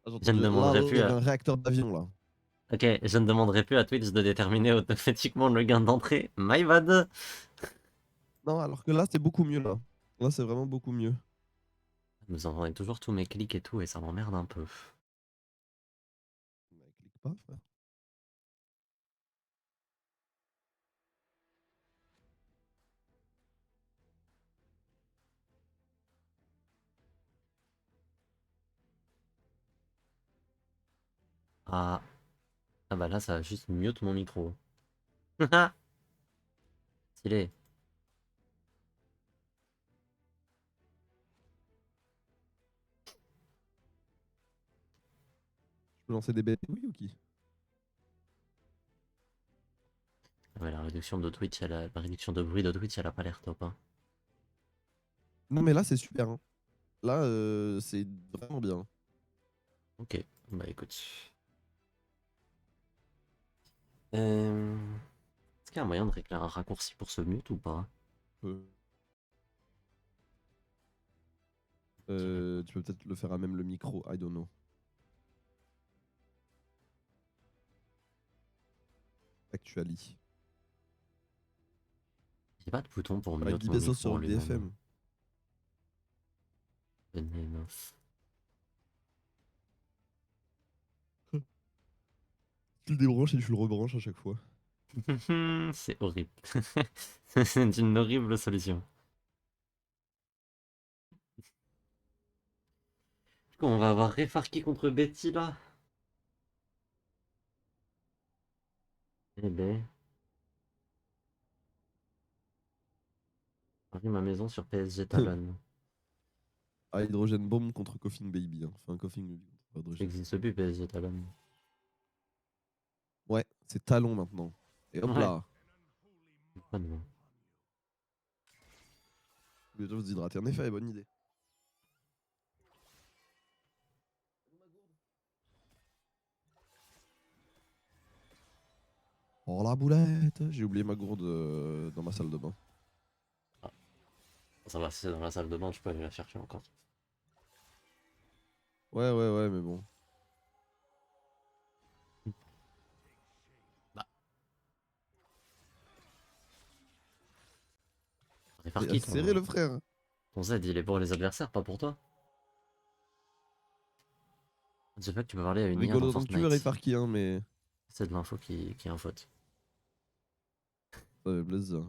Ah, j'ai Je ne entendu. Là, demanderai il y plus avait à... un réacteur d'avion là. Ok, je ne demanderai plus à Twitch de déterminer automatiquement le gain d'entrée. My bad. Non, alors que là, c'est beaucoup mieux là. Là, c'est vraiment beaucoup mieux. Vous entendez toujours tous mes clics et tout, et ça m'emmerde un peu. Mais clique pas, frère. Ah, ah bah là, ça a juste mute mon micro. Stylé. Je peux lancer des bêtes, oui ou qui? Ouais, la réduction de Twitch, la réduction de bruit de Twitch, elle a pas l'air top, hein. Non, mais là, c'est super, hein. Là, c'est vraiment bien. Ok, bah écoute. Est-ce qu'il y a un moyen de régler un raccourci pour ce mute ou pas? Euh, Je dirais pas. tu peux peut-être le faire à même le micro, I don't know. Actually. J'ai pas de bouton pour Avec mute 10 mon pesos micro sur en lui-même. BFM. Venenouf. Tu le débranches et tu le rebranches à chaque fois. C'est horrible. C'est une horrible solution. Du coup, on va avoir Refarki contre Betty là. Eh ben, parie ma maison sur PSG Talon. Ah, Hydrogène Bomb contre Coughing Baby, hein. Enfin, Coughing Baby contre Ça Hydrogène Bomb. existe plus PSG Talon. Ouais, c'est Talon maintenant. Et hop Ouais. là. Pas de nom. Bientôt vous hydrater. En effet, bonne idée. Oh la boulette. J'ai oublié ma gourde dans ma salle de bain. Ah, ça va, si c'est dans la salle de bain, je peux aller la chercher encore. Ouais, ouais, ouais, mais bon. Bah, Mais Refarki, serré le frère. ton Z, il est pour les adversaires, pas pour toi. Je fait que tu peux parler à une IA Rigolo dans autant que tu veux, Ray Fortnite. Farky, hein, mais. C'est de l'info qui est en faute. Ça fait plaisir.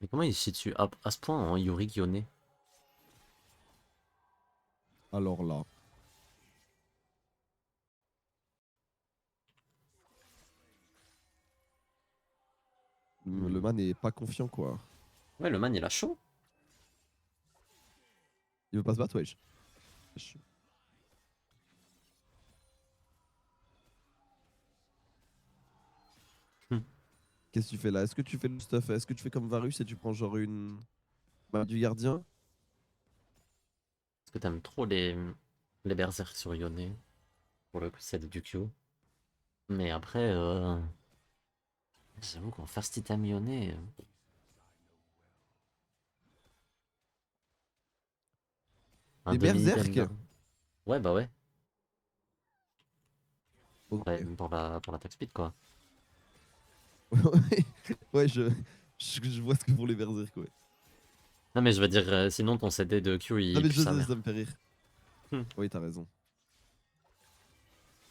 Mais comment il se situe à ce point en Yuri Kyone? Alors là. Le man est pas confiant, quoi. Ouais, le man il a chaud. Il veut pas se battre, wesh. Wesh. Qu'est-ce que tu fais là? Est-ce que tu fais le stuff? Est-ce que tu fais comme Varus et tu prends genre une. Bah, du gardien? Est-ce que t'aimes trop les berserks sur Yone? Pour le coup, c'est du Q. Mais après, j'avoue qu'en first item Yone, un Des demi-item berserk? là. Ouais, bah ouais. Ok. Ouais, pour l'attaque speed quoi. Ouais, je vois ce que font les berserk, ouais. Non, mais je veux dire, sinon ton CD de Q Ah, il mais pue je sa sais, ça mère. me fait rire. Hmm. Oui, t'as raison.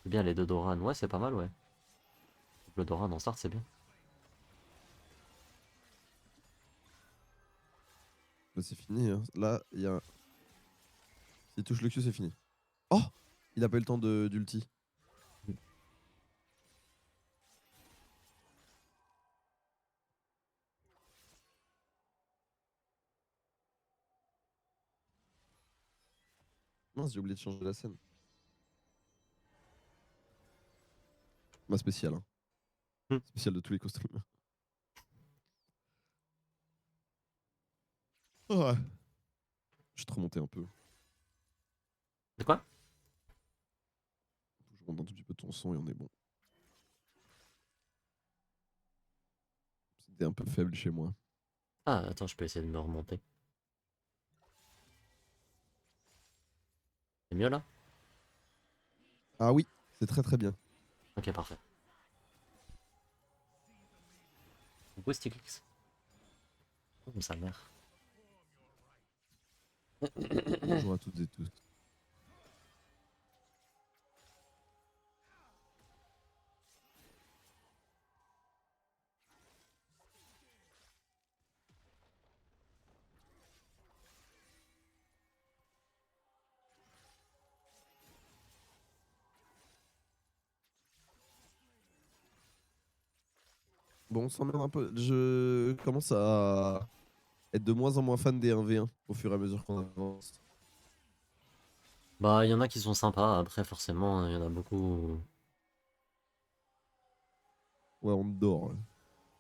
C'est bien les deux Doran. Ouais, c'est pas mal, ouais. Le Doran en start, c'est bien. Là, c'est fini, hein. Là, il y a. S'il touche le Q, c'est fini. Oh! Il a pas eu le temps d'ulti. Mince, j'ai oublié de changer la scène. Ma spéciale, hein. Hmm. Spéciale de tous les co-streamers. Ouais. Je vais te remonter un peu. De quoi? Je remonte un tout petit peu ton son et on est bon. C'était un peu faible chez moi. Ah, attends, je peux essayer de me remonter. C'est mieux là? Ah oui, c'est très très bien. Ok, parfait. Coucou Stylix. Oh, sa mère. Bonjour à toutes et tous. Bon, on s'emmerde un peu. Je commence à être de moins en moins fan des 1v1 au fur et à mesure qu'on avance. Bah, il y en a qui sont sympas, après, forcément, il y en a beaucoup. Ouais, on dort. Ouais.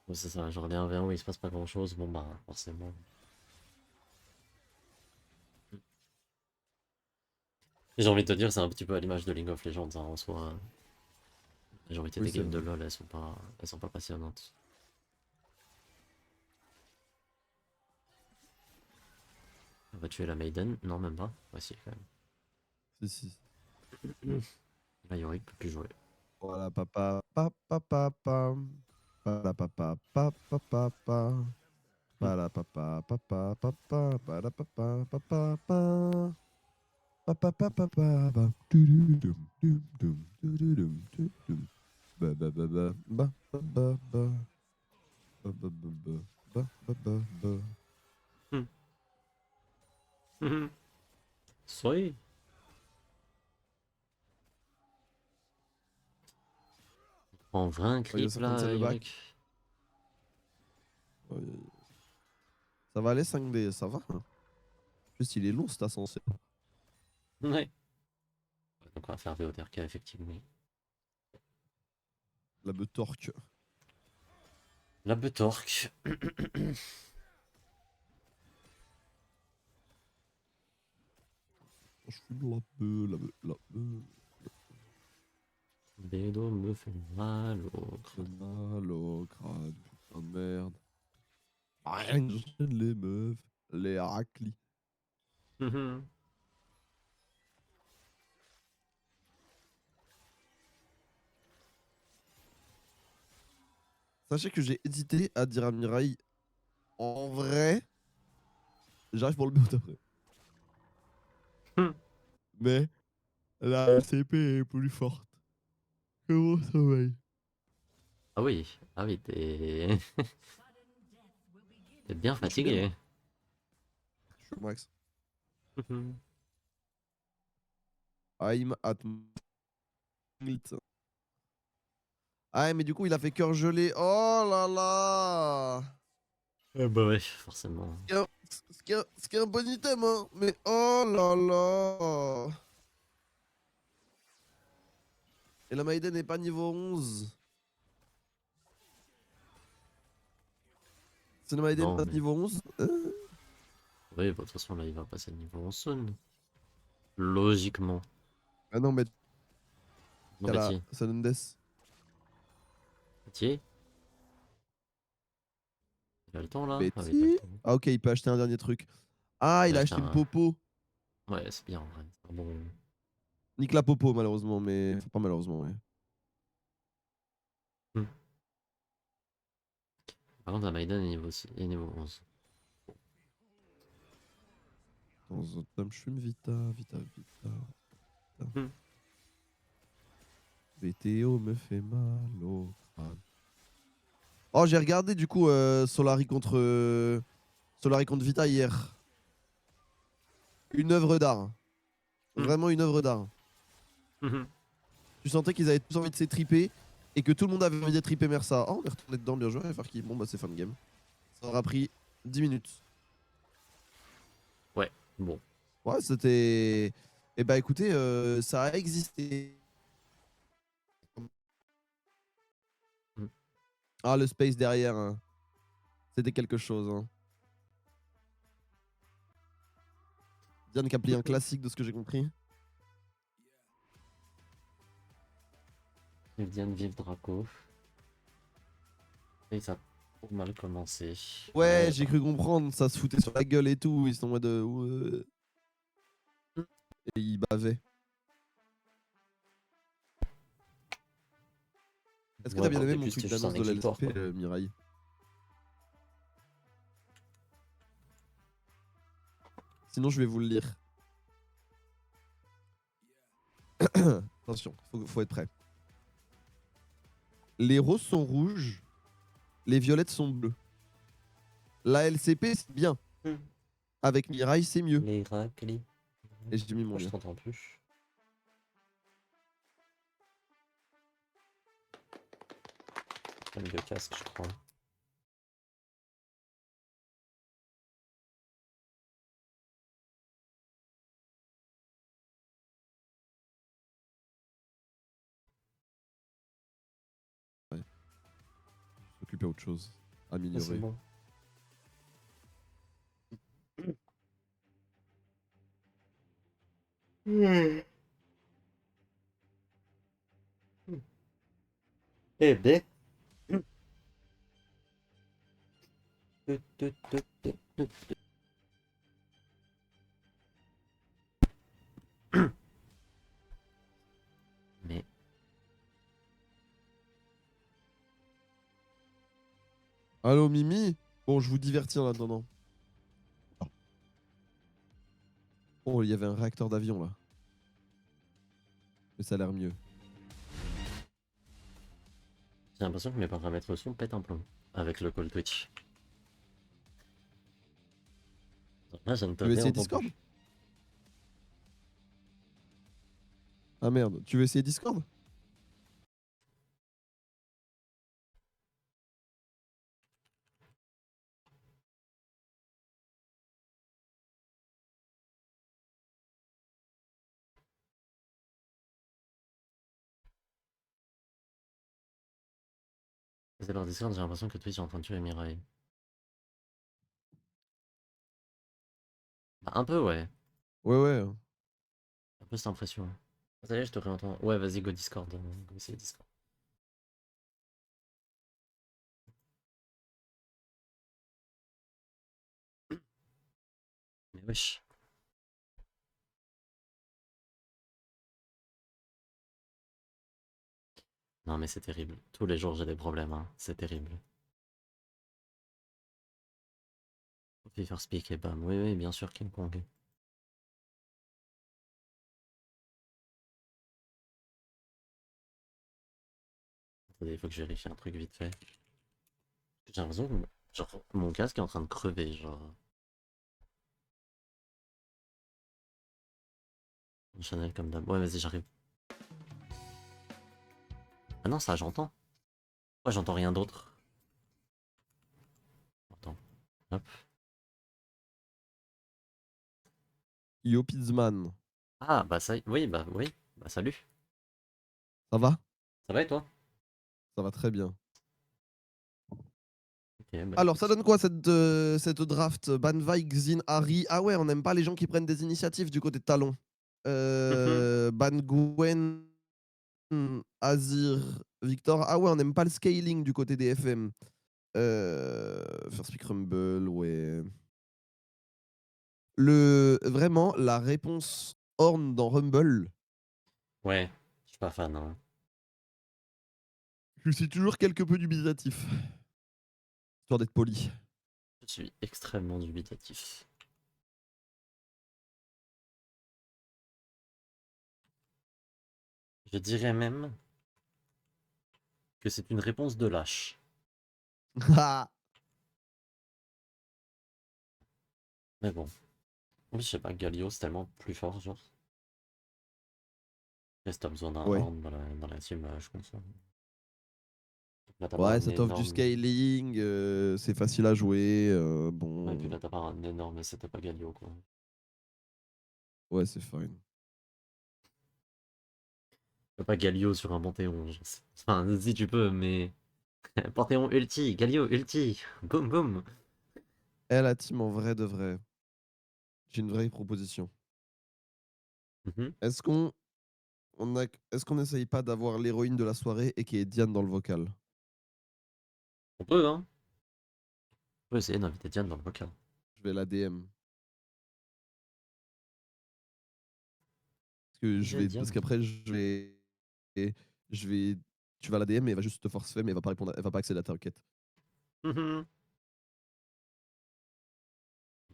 Ouais, c'est ça, genre les 1v1 où il se passe pas grand chose, bon bah, forcément. J'ai envie de te dire, c'est un petit peu à l'image de League of Legends hein, en soi. La majorité Oui, des c'est games de vrai. LoL, elles sont pas passionnantes. On va tuer la Maiden? Non, même pas. Ouais, si, quand Si, si. même. Là, Yorick peut plus jouer. Voilà, papa, papa, papa. Pala, papa, papa, papa. Hmm. Pala, papa, papa, papa. Pala, papa, papa, papa. Papa, papa, papa. Tududum, dum, dum, tududum, tudum. Ba, ba, ba, ba, ba, ba, ba, ba. Ba, ba, ba, ba, ba, ba, ba, ba. Hmm. Mhm. Soyez. En vrai, un Oh, il y a creep certains de là, le back. Yorick. Oh, ça va aller 5D, ça va. Hein. Juste, il est long cet ascenseur. Ouais. Donc on va faire VOTRK, effectivement. La me torque. La Betorque. Je fume la beuh, la beuh, la beuh. Bédo me fait mal au Fait crâne. mal au crâne, putain de merde. Rien que j'enchaîne les meufs, les raclis. Mhm. Sachez que j'ai hésité à dire à Mirai, en vrai, j'arrive pour le but après. Hmm. Mais la CP est plus forte que mon sommeil. Ah oui, t'es t'es bien Je suis bien là. fatigué. Je suis au max. Mhm. I'm at it. Ah, mais du coup, il a fait cœur gelé. Oh là là! Bah ouais, forcément. Ce qui est un bon item, hein. Mais oh là là! Et la Maiden n'est pas niveau 11. C'est la Maiden Non, pas mais niveau 11? oui, bah, de toute façon, là, il va passer le niveau en zone. Logiquement. Ah non, mais Non, t'as la Betty. Sunundes. Betty? Il a le temps là? Ah oui, il a le Betty? temps. Ah ok, il peut acheter un dernier truc. Ah, Il il a a acheté acheté une un. popo. Ouais, c'est bien en vrai. C'est un bon. Nique la popo, malheureusement, mais... Enfin, pas malheureusement, ouais. Hmm. Par contre, la Maiden est niveau 11. Dans un temps, je fume Vita, Vita, Vita. Vita. Hmm. BTO me fait mal au crâne. Oh, j'ai regardé du coup Solari contre Vita hier. Une œuvre d'art. Hmm. Vraiment une œuvre d'art. Mhm. Tu sentais qu'ils avaient tous envie de s'étriper et que tout le monde avait envie d'être Mersa. Oh, on est retourné dedans, bien joué, Farki. Bon, bah, c'est fin de game. Ça aura pris 10 minutes. Ouais, bon. Ouais, c'était. Eh bah, écoutez, ça a existé. Hmm. Ah, le space derrière, hein. C'était quelque chose. Hein. Diane qui a plié un classique de ce que j'ai compris. Il vient de vivre Draco. Et ça. Pour mal commencer. Ouais, Ouais, j'ai bah. cru comprendre, ça se foutait sur la gueule et tout, ils sont en mode... Et ils bavaient. Est-ce que t'as Ouais, bien bah, au aimé début, mon c'était tweet juste un d'annonce de exutoire, l'LCP, quoi. Mirai? Sinon, je vais vous le lire. Attention, faut être prêt. Les roses sont rouges, les violettes sont bleues. La LCP, c'est bien. Hmm. Avec Mirai, c'est mieux. Les raclis. Et j'ai mis mon Pourquoi je lien. t'entends plus? J'ai mis le casque, je crois. Ouais. S'occuper autre chose. Ah, c'est Améliorer. bon. Hmm. Eh ben. Mais Allô, Mimi? Bon, je vous divertis en attendant. Oh, il y avait un réacteur d'avion là. Mais ça a l'air mieux. j'ai l'impression que mes paramètres son pètent un plomb avec le call Twitch. Là, je ne te Tu veux essayer réentends Discord? plus. Ah merde, tu veux essayer Discord? C'est par Discord, j'ai l'impression que Twitch est en train de tuer Mirai. Bah, un peu, ouais. Ouais, ouais. Un peu cette impression. Ça y est, je te réentends. Ouais, vas-y, go Discord. Go essayer Discord. Mais wesh. Non, mais c'est terrible. Tous les jours, j'ai des problèmes, hein. C'est terrible. Fever Speak et bam. Oui, oui, bien sûr, King Kong. Attendez, il faut que je vérifie un truc vite fait. J'ai l'impression que genre, mon casque est en train de crever, genre. Chanel comme d'hab. Ouais, vas-y, j'arrive. Ah non, ça, j'entends. Ouais, j'entends rien d'autre. Attends. Hop. Yo Pizman. Ah, bah ça, oui, bah oui. Bah salut. Ça va? Ça va et toi? Ça va très bien. Ok, bah Alors, ça écoute. donne quoi cette draft? Banvai, Xin, Harry. Ah ouais, on n'aime pas les gens qui prennent des initiatives du côté de Talon. Ban Gwen, Azir, Victor. Ah ouais, on n'aime pas le scaling du côté des FM. First Pick Rumble, ouais. Vraiment, la réponse Horn dans Rumble, Ouais, je suis pas fan, hein. je suis toujours quelque peu dubitatif. Histoire d'être poli. Je suis extrêmement dubitatif. Je dirais même que c'est une réponse de lâche. Mais bon. Oui, je sais pas, Galio, c'est tellement plus fort, genre. Est-ce que t'as besoin d'un Ouais. horn dans la team, je conçois. Là, t'as pas Ouais, un ça t'offre du énorme. scaling, c'est facile à jouer. Ouais, et puis Bon, là, t'as pas un énorme setup à Galio, quoi. ouais, c'est fine. T'as pas Galio sur un Panthéon. Enfin, si tu peux, mais. Panthéon ulti, Galio ulti, boum boum. Eh, la team, en vrai de vrai, j'ai une vraie proposition. Mhm. Est-ce qu'on est-ce qu'on essaye pas d'avoir l'héroïne de la soirée et qui est Diane dans le vocal? On peut, hein. peut essayer d'inviter Diane dans le vocal. Je vais la DM. Parce Diane. qu'après, je vais. Tu vas la DM, mais elle va juste te forcer, mais elle va pas répondre, elle va pas accéder à ta requête. La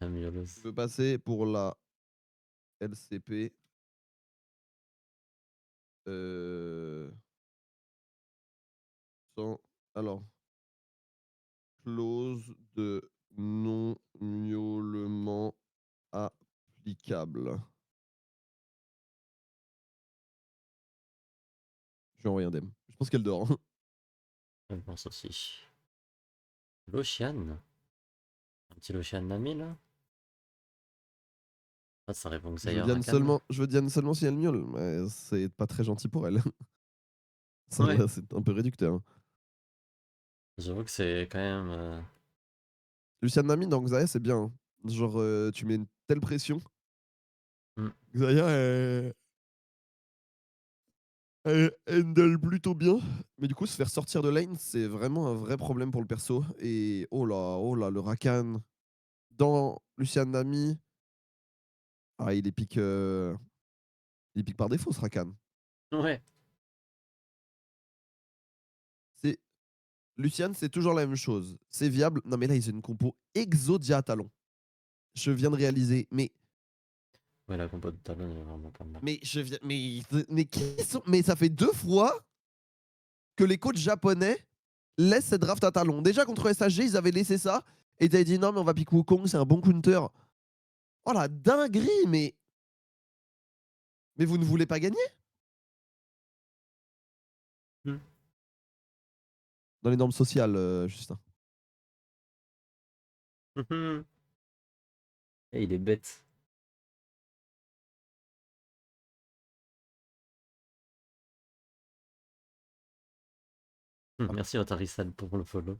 Je mioleuse. veux passer pour la LCP. Euh, sans. Alors, clause de non-miaulement applicable. Je vais envoyer un DM. Je pense qu'elle dort. Je pense aussi. L'Ocean. Un petit L'Ocean Nami là. Ah, ça répond que Xayah Rakan. Je veux Diane seulement si elle miaule, mais c'est pas très gentil pour elle. Ouais. C'est un peu réducteur, hein. J'avoue que c'est quand même. Luciane Nami dans Xayah, c'est bien, hein. Genre, tu mets une telle pression. Hmm. Xayah, elle handle plutôt bien. Mais du coup, se faire sortir de lane, c'est vraiment un vrai problème pour le perso. Et oh là, le Rakan dans Luciane Nami. Ah, il est pique par défaut, ce Rakan. Ouais. C'est Luciane, c'est toujours la même chose. C'est viable. Non, mais là, ils ont une compo Exodia Talon. Je viens de réaliser. Ouais, la compo de Talon est vraiment pas mal. Mais je viens. Mais qui sont. Mais ça fait 2 fois que les coachs japonais laissent cette draft à Talon. Déjà contre SHG, ils avaient laissé ça. Et ils avaient dit non, mais on va pick Wukong, c'est un bon counter. Oh la dinguerie, mais vous ne voulez pas gagner Hmm. dans les normes sociales, Justin. Et il est bête. Ah, Merci Otari-san pour le follow.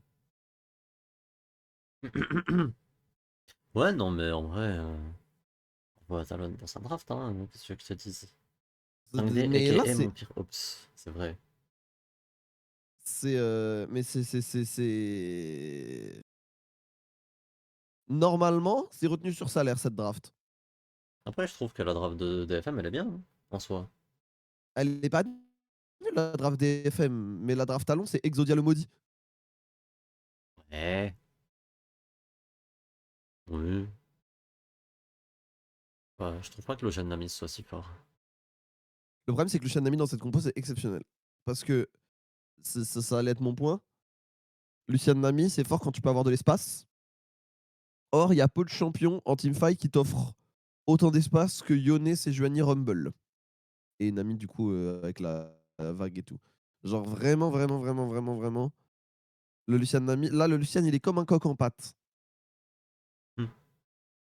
Ouais, non, mais en vrai, on voit Talon dans sa draft, hein. Qu'est-ce que tu veux que je te dise? 5D, mais là, aka mon pire ops, c'est vrai. Mais normalement, c'est retenu sur salaire cette draft. Après, je trouve que la draft de DFM, elle est bien, hein, en soi. Elle n'est pas nulle, la draft DFM, mais la draft Talon, c'est Exodia le maudit. Ouais, oui. Ouais, je trouve pas que le jeune Namis soit si fort. Le problème, c'est que le Shanami dans cette compo, c'est exceptionnel. Parce que ça allait être mon point. Lucian Nami, c'est fort quand tu peux avoir de l'espace. Or, il y a peu de champions en teamfight qui t'offrent autant d'espace que Yone, Sejuani, Rumble. Et Nami, du coup, avec la vague et tout. Genre vraiment, vraiment, vraiment, vraiment, vraiment. Le Lucian Nami, là, le Lucian, il est comme un coq en pâte. Hmm.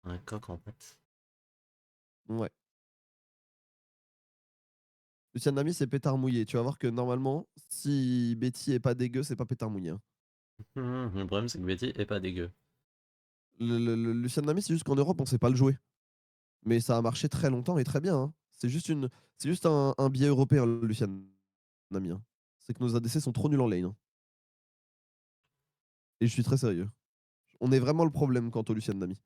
Un coq en fait. Ouais. Lucian Nami, c'est pétard mouillé. Tu vas voir que normalement, si Betty est pas dégueu, c'est pas pétard mouillé, hein. Le problème, c'est que Betty est pas dégueu. Le Lucian Nami, c'est juste qu'en Europe, on sait pas le jouer. Mais ça a marché très longtemps et très bien, hein. C'est juste un biais européen, le Lucian Nami, hein. C'est que nos ADC sont trop nuls en lane, hein. Et je suis très sérieux. On est vraiment le problème quant au Lucian Nami.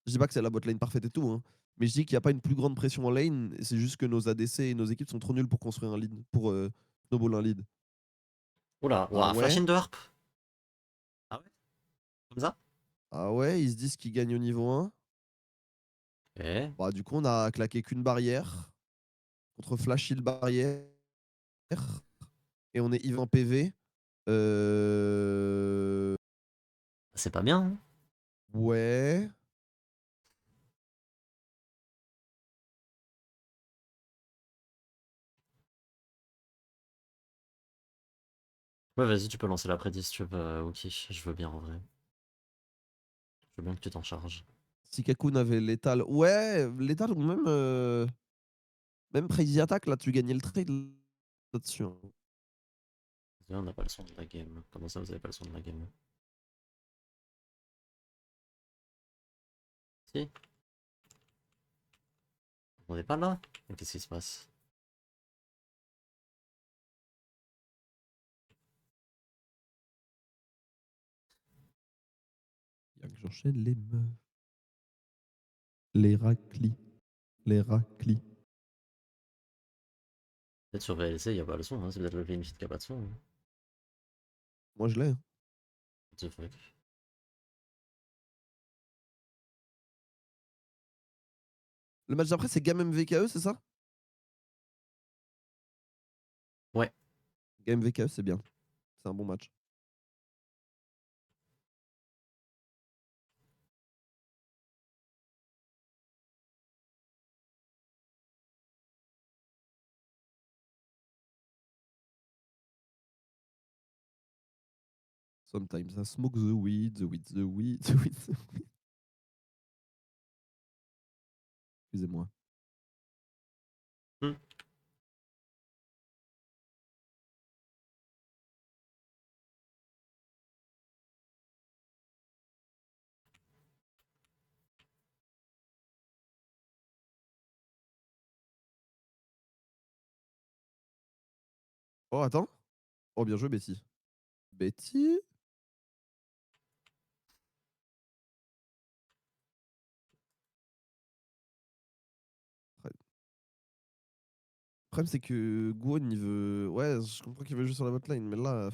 Je dis pas que c'est la bot lane parfaite et tout, hein, mais je dis qu'il n'y a pas une plus grande pression en lane. Et c'est juste que nos ADC et nos équipes sont trop nuls pour construire un lead, pour snowball un lead. Oula, Ah ouah, flash ouais? in de harp. Ah ouais? Comme ça? Ah ouais, ils se disent qu'ils gagnent au niveau 1. Ok. Bah, du coup, on a claqué qu'une barrière contre Flash Heal barrière. Et on est Yves en PV. Euh... C'est pas bien, hein. Ouais. Ouais, vas-y, tu peux lancer la prédis si tu veux, ok, je veux bien en vrai. Je veux bien que tu t'en charges. Si Kakun avait l'étal. Ouais, l'étal ou même, même Crazy Attack, là, tu gagnais le trade là-dessus, hein. On n'a pas le son de la game. Comment ça, vous avez pas le son de la game? Si? On n'est pas là? Mais qu'est-ce qui se passe? J'enchaîne les meufs. Les raclis. Les raclis. Peut-être sur VLC, il n'y a pas le son, hein. C'est peut-être le clean sheet qui a pas de son. Hein. Moi, je l'ai. What the fuck. Le match d'après, c'est Game MVKE, c'est ça? Ouais. Game MVKE, c'est bien. C'est un bon match. Sometimes I smoke the weed, the weed, the weed, the weed, the weed. Excusez-moi. Hmm. Oh, attends. Oh, bien joué, Betty. Betty? Ouais. Le problème, c'est que Gwon, il veut. Ouais, je comprends qu'il veut jouer sur la botlane, mais là.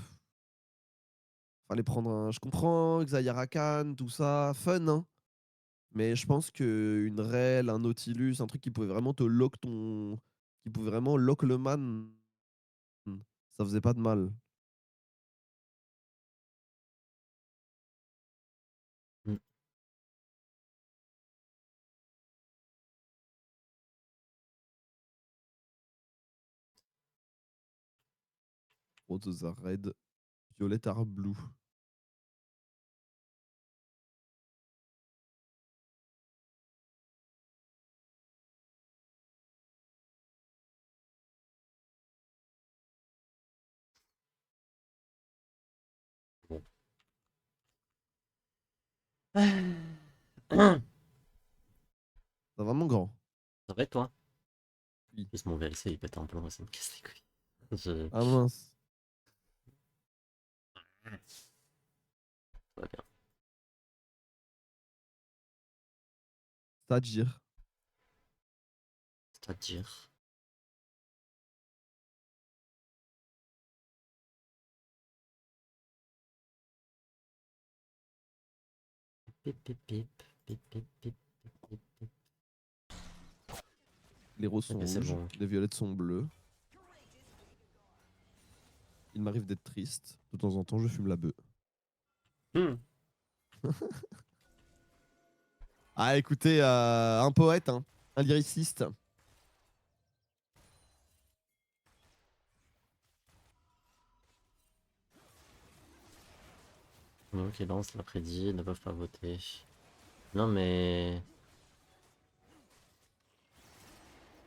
Fallait prendre un. Je comprends, Xayah Rakan, tout ça. Fun, hein. Mais je pense qu'une Rel, un Nautilus, un truc qui pouvait vraiment te lock ton. Qui pouvait vraiment lock le man. Ça faisait pas de mal. Hmm. Rose the Red. Violet are Blue. Bon. Ça va, mon grand? Ça va être toi? Oui. Juste mon VLC, il pète un plomb, ça me casse les couilles. Je... Ah mince. Ça va bien. C'est-à-dire. C'est-à-dire... Pip, pip, pip, pip, pip, pip, pip, pip, pip. Les roses sont Ok, c'est rouges, bon. les violettes sont bleues. Il m'arrive d'être triste. De temps en temps, je fume la bœuf. Hmm. Ah, écoutez, un poète, hein, un lyriciste. Donc, qui lance l'après-midi, ne peuvent pas voter. Non, mais...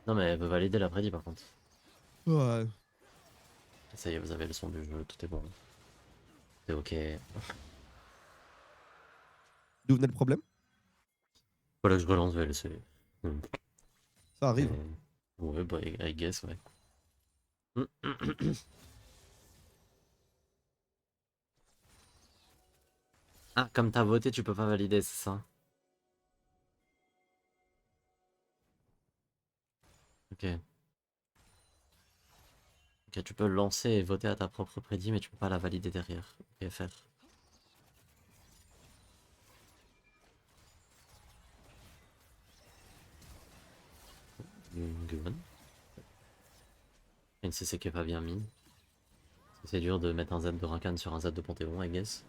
Non, mais elle veut valider l'après-midi, par contre. Ouais. Ça y est, vous avez le son du jeu, tout est bon. C'est ok. D'où venait le problème? Voilà que je relance VLC. Hmm. Ça arrive. Ouais, bah, I guess, ouais. Ah, comme t'as voté, tu peux pas valider, c'est ça? Ok. Ok, tu peux lancer et voter à ta propre prédit, mais tu peux pas la valider derrière. Ok, faire. Good. Une CC qui est pas bien mis. C'est dur de mettre un Z de Rakan sur un Z de Panthéon, I guess.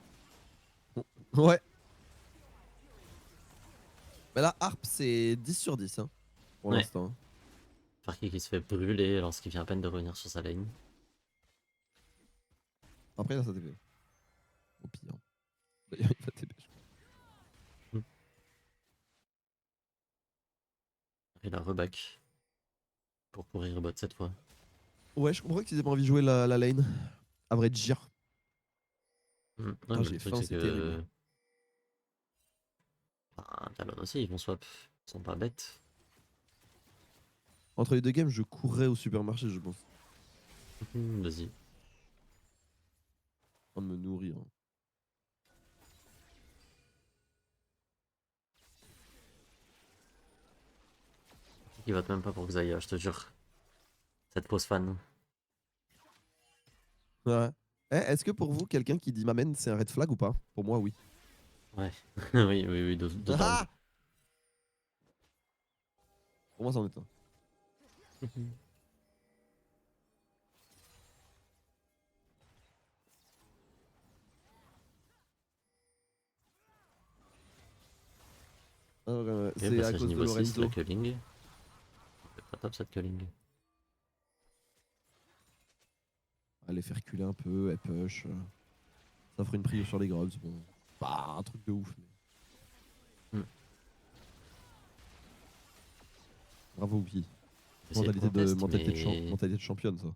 Ouais. Mais là, Harp, c'est 10 sur 10, hein, pour Ouais. l'instant. Farki qui se fait brûler lorsqu'il vient à peine de revenir sur sa lane. Après, là, ça TP. Au pire. D'ailleurs, il va TP, je crois. Hmm. Il a reback. Pour courir bot cette fois. Ouais, je comprends qu'ils aient pas envie de jouer la lane. À vrai dire. Ouais, Putain, mais le j'ai truc faim, c'est c'est terrible. que... Bah, Talon aussi, ils vont swap. Ils sont pas bêtes. Entre les deux games, je courrais au supermarché, je pense. Vas-y. En train de me nourrir. il vote même pas pour Xayah, je te jure. Cette pause fan. Ouais. Eh, est-ce que pour vous, quelqu'un qui dit Mamen, c'est un red flag ou pas? Pour moi, oui. Ouais. Oui, oui, oui, d'autant. Ah, pour moi, c'en est un. Alors, Ok, c'est à passage cause de niveau 6, la Lorenzo. culling. C'est pas top cette culling. Elle les fait reculer un peu, elle push. Ça ferait une prio sur les grubs. Bon, pas un truc de ouf. Mais... Hmm. Bravo, Whoopi. Essayer de contest, mais. Mentalité de championne, ça.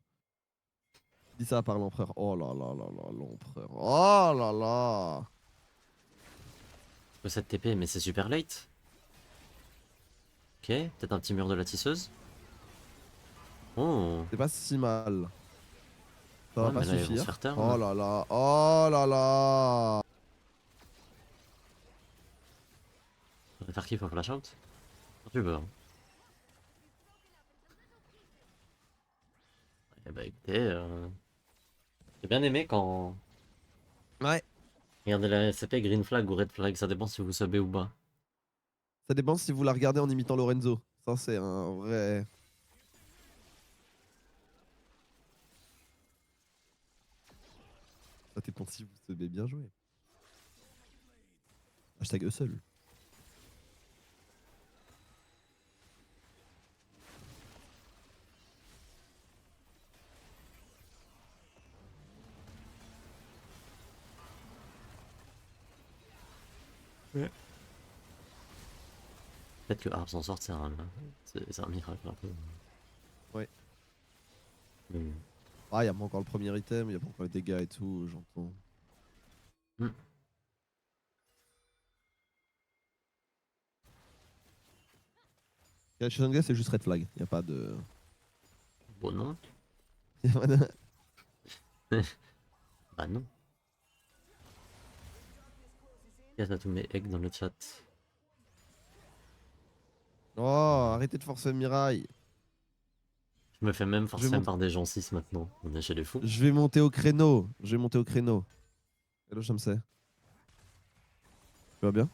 Dis ça par l'empereur. Oh là là là là, l'empereur. Oh là là. Je peux cette TP, mais c'est super late. Ok, peut-être un petit mur de la tisseuse. Oh, C'est pas si mal. Ça va ouais, pas mais là ils vont se suffire. faire turn. Oh là là. Oh là là. Faudrait faire qui pour flash out? Quand tu veux. Hein. Eh bah écoutez, j'ai bien aimé quand. Ouais. Regardez la SCP, green flag ou red flag, ça dépend si vous savez ou pas. Ça dépend si vous la regardez en imitant Lorenzo. Ça, c'est un vrai. Ça dépend si vous savez bien jouer. Hashtag Hustle. Ouais. Peut-être que Harp s'en sorte, c'est un miracle un peu. Ouais. Mais- Ah, il y a pas encore le premier item, il y a pas encore les dégâts et tout, j'entends. Hmm. Chez Sangha, c'est juste red flag. Il n'y a pas de. Bon, non. Bah non. Il y a tous mes eggs dans le chat. Oh, arrêtez de forcer Mirai. Je me fais même Je vais, forcer par des gens 6 maintenant. On est chez les fous. je vais monter au créneau. Je vais monter au créneau. Hello, Shamsay. Tu vas bien?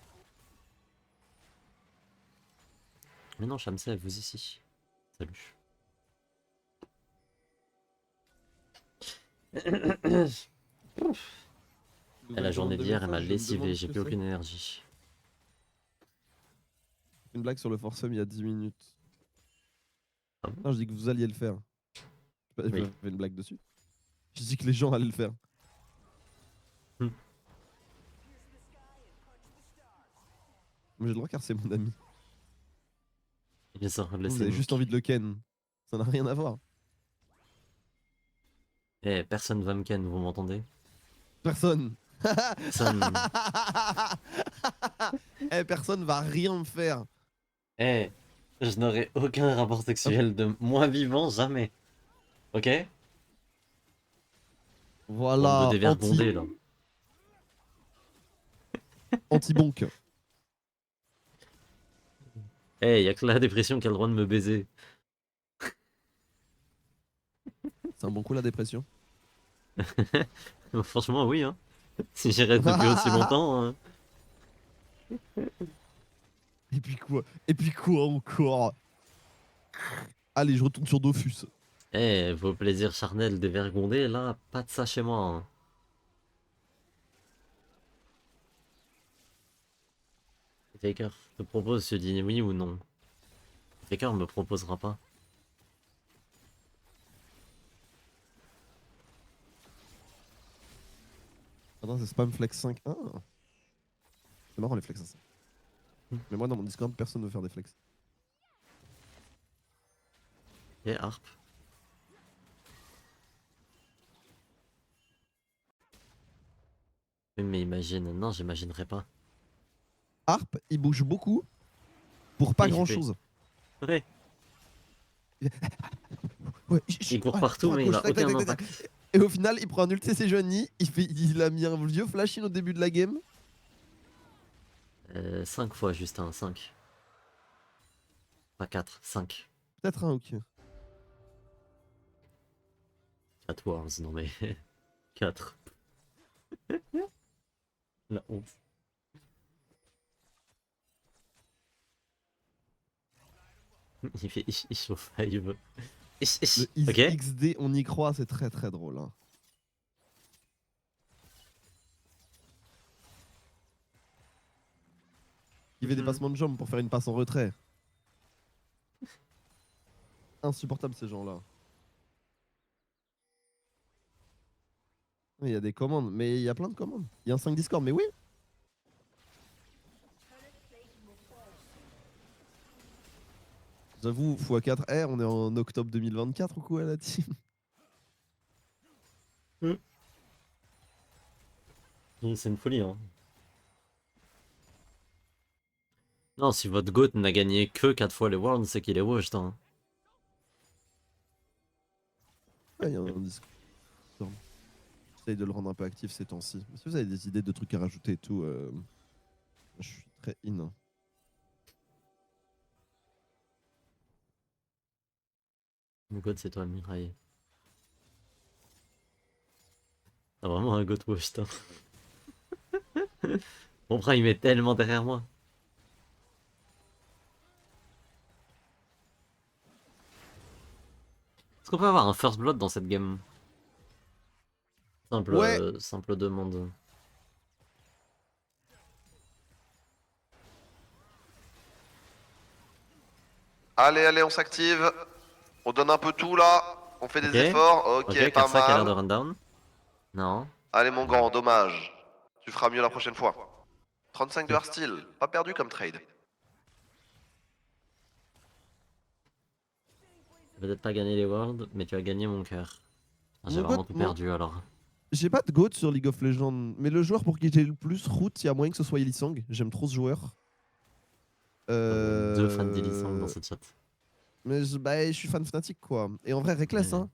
Mais non, Shamsel, vous ici. Salut. Et la Nouvelle journée commande de d'hier, elle m'a message, je me lessivé, demande ce j'ai que plus c'est. aucune énergie. Une blague sur le Forsum il y a 10 minutes. Ah bon? Non, je dis que vous alliez le faire. Je Oui. fais une blague dessus. Je dis que les gens allaient le faire. Hmm. Mais j'ai le droit car c'est mon ami. Bien sûr, Vous laissez avez juste Nick. envie de le ken. Ça n'a rien à voir. Eh, personne va me ken, vous m'entendez? Personne. Personne. Eh, personne va rien me faire. Eh, je n'aurai aucun rapport Hop, sexuel de moi vivant, jamais. Ok? Bande de voilà, dévergondés, là. anti-bonk. Eh, y a que la dépression qui a le droit de me baiser. C'est un bon coup la dépression. Franchement, oui, hein. Si j'y reste depuis aussi longtemps, hein. Et puis quoi encore? Allez, je retourne sur Dofus. Eh, vos plaisirs charnels dévergondés, là, pas de ça chez moi, hein. Faker te propose, je dis oui ou non. Faker me proposera pas. Attends, c'est Spam Flex 5. Ah. C'est marrant les flex 5. Mais moi dans mon Discord, personne ne veut faire des flex. Et Harp. Oui, mais imagine, non, j'imaginerais pas. Harp, il bouge beaucoup pour pas Et il grand fait. chose. Ouais, Ouais, il court ouais, partout, droite, mais il gauche, a tac, tac, aucun tac, tac, tac. impact. Et au final, il prend un ult CC Johnny. Il a mis un vieux flash in au début de la game. 5 fois, Justin, 5. Pas 4, 5. Peut-être un hook. 4 Worlds, non mais. 4. La honte. Il fait Ish 5. Le Ok. XD, on y croit, c'est très très drôle. Hein. Il fait des passements de jambes pour faire une passe en retrait. Insupportable ces gens-là. Il y a des commandes, mais il y a plein de commandes. Il y a un 5 Discord, mais oui. J'avoue, x4R, on est en octobre 2024 ou quoi la team? C'est une folie, hein. Non, si votre GOAT n'a gagné que 4 fois les Worlds, c'est qu'il est washed, hein. Ouais, il y a un Discord. J'essaye de le rendre un peu actif ces temps-ci. Si vous avez des idées de trucs à rajouter et tout, je suis très in. Hein. Mon GOAT, c'est toi, Mirai. T'as vraiment un GOAT washed, hein. Mon bras, il met tellement derrière moi. Est-ce qu'on peut avoir un first blood dans cette game? Simple, Ouais, simple demande. Allez, allez, on s'active. On donne un peu tout là. On fait Ok. des efforts. Ok, Ok, pas Karsak a l'air de mal. run down. Non. Allez, mon grand, dommage. Tu feras mieux la prochaine fois. 35 de Ok. hardstyle. Pas perdu comme trade. Peut-être pas gagner les Worlds, mais tu as gagné mon cœur. Ah, j'ai mon vraiment god, tout perdu alors. j'ai pas de GOAT sur League of Legends, mais le joueur pour qui j'ai le plus route, il y a moyen que ce soit Illisang. J'aime trop ce joueur. 2 fans d'Elisang dans Euh... cette chat. Mais je suis fan Fnatic quoi. Et en vrai, Reckless, Ouais, hein.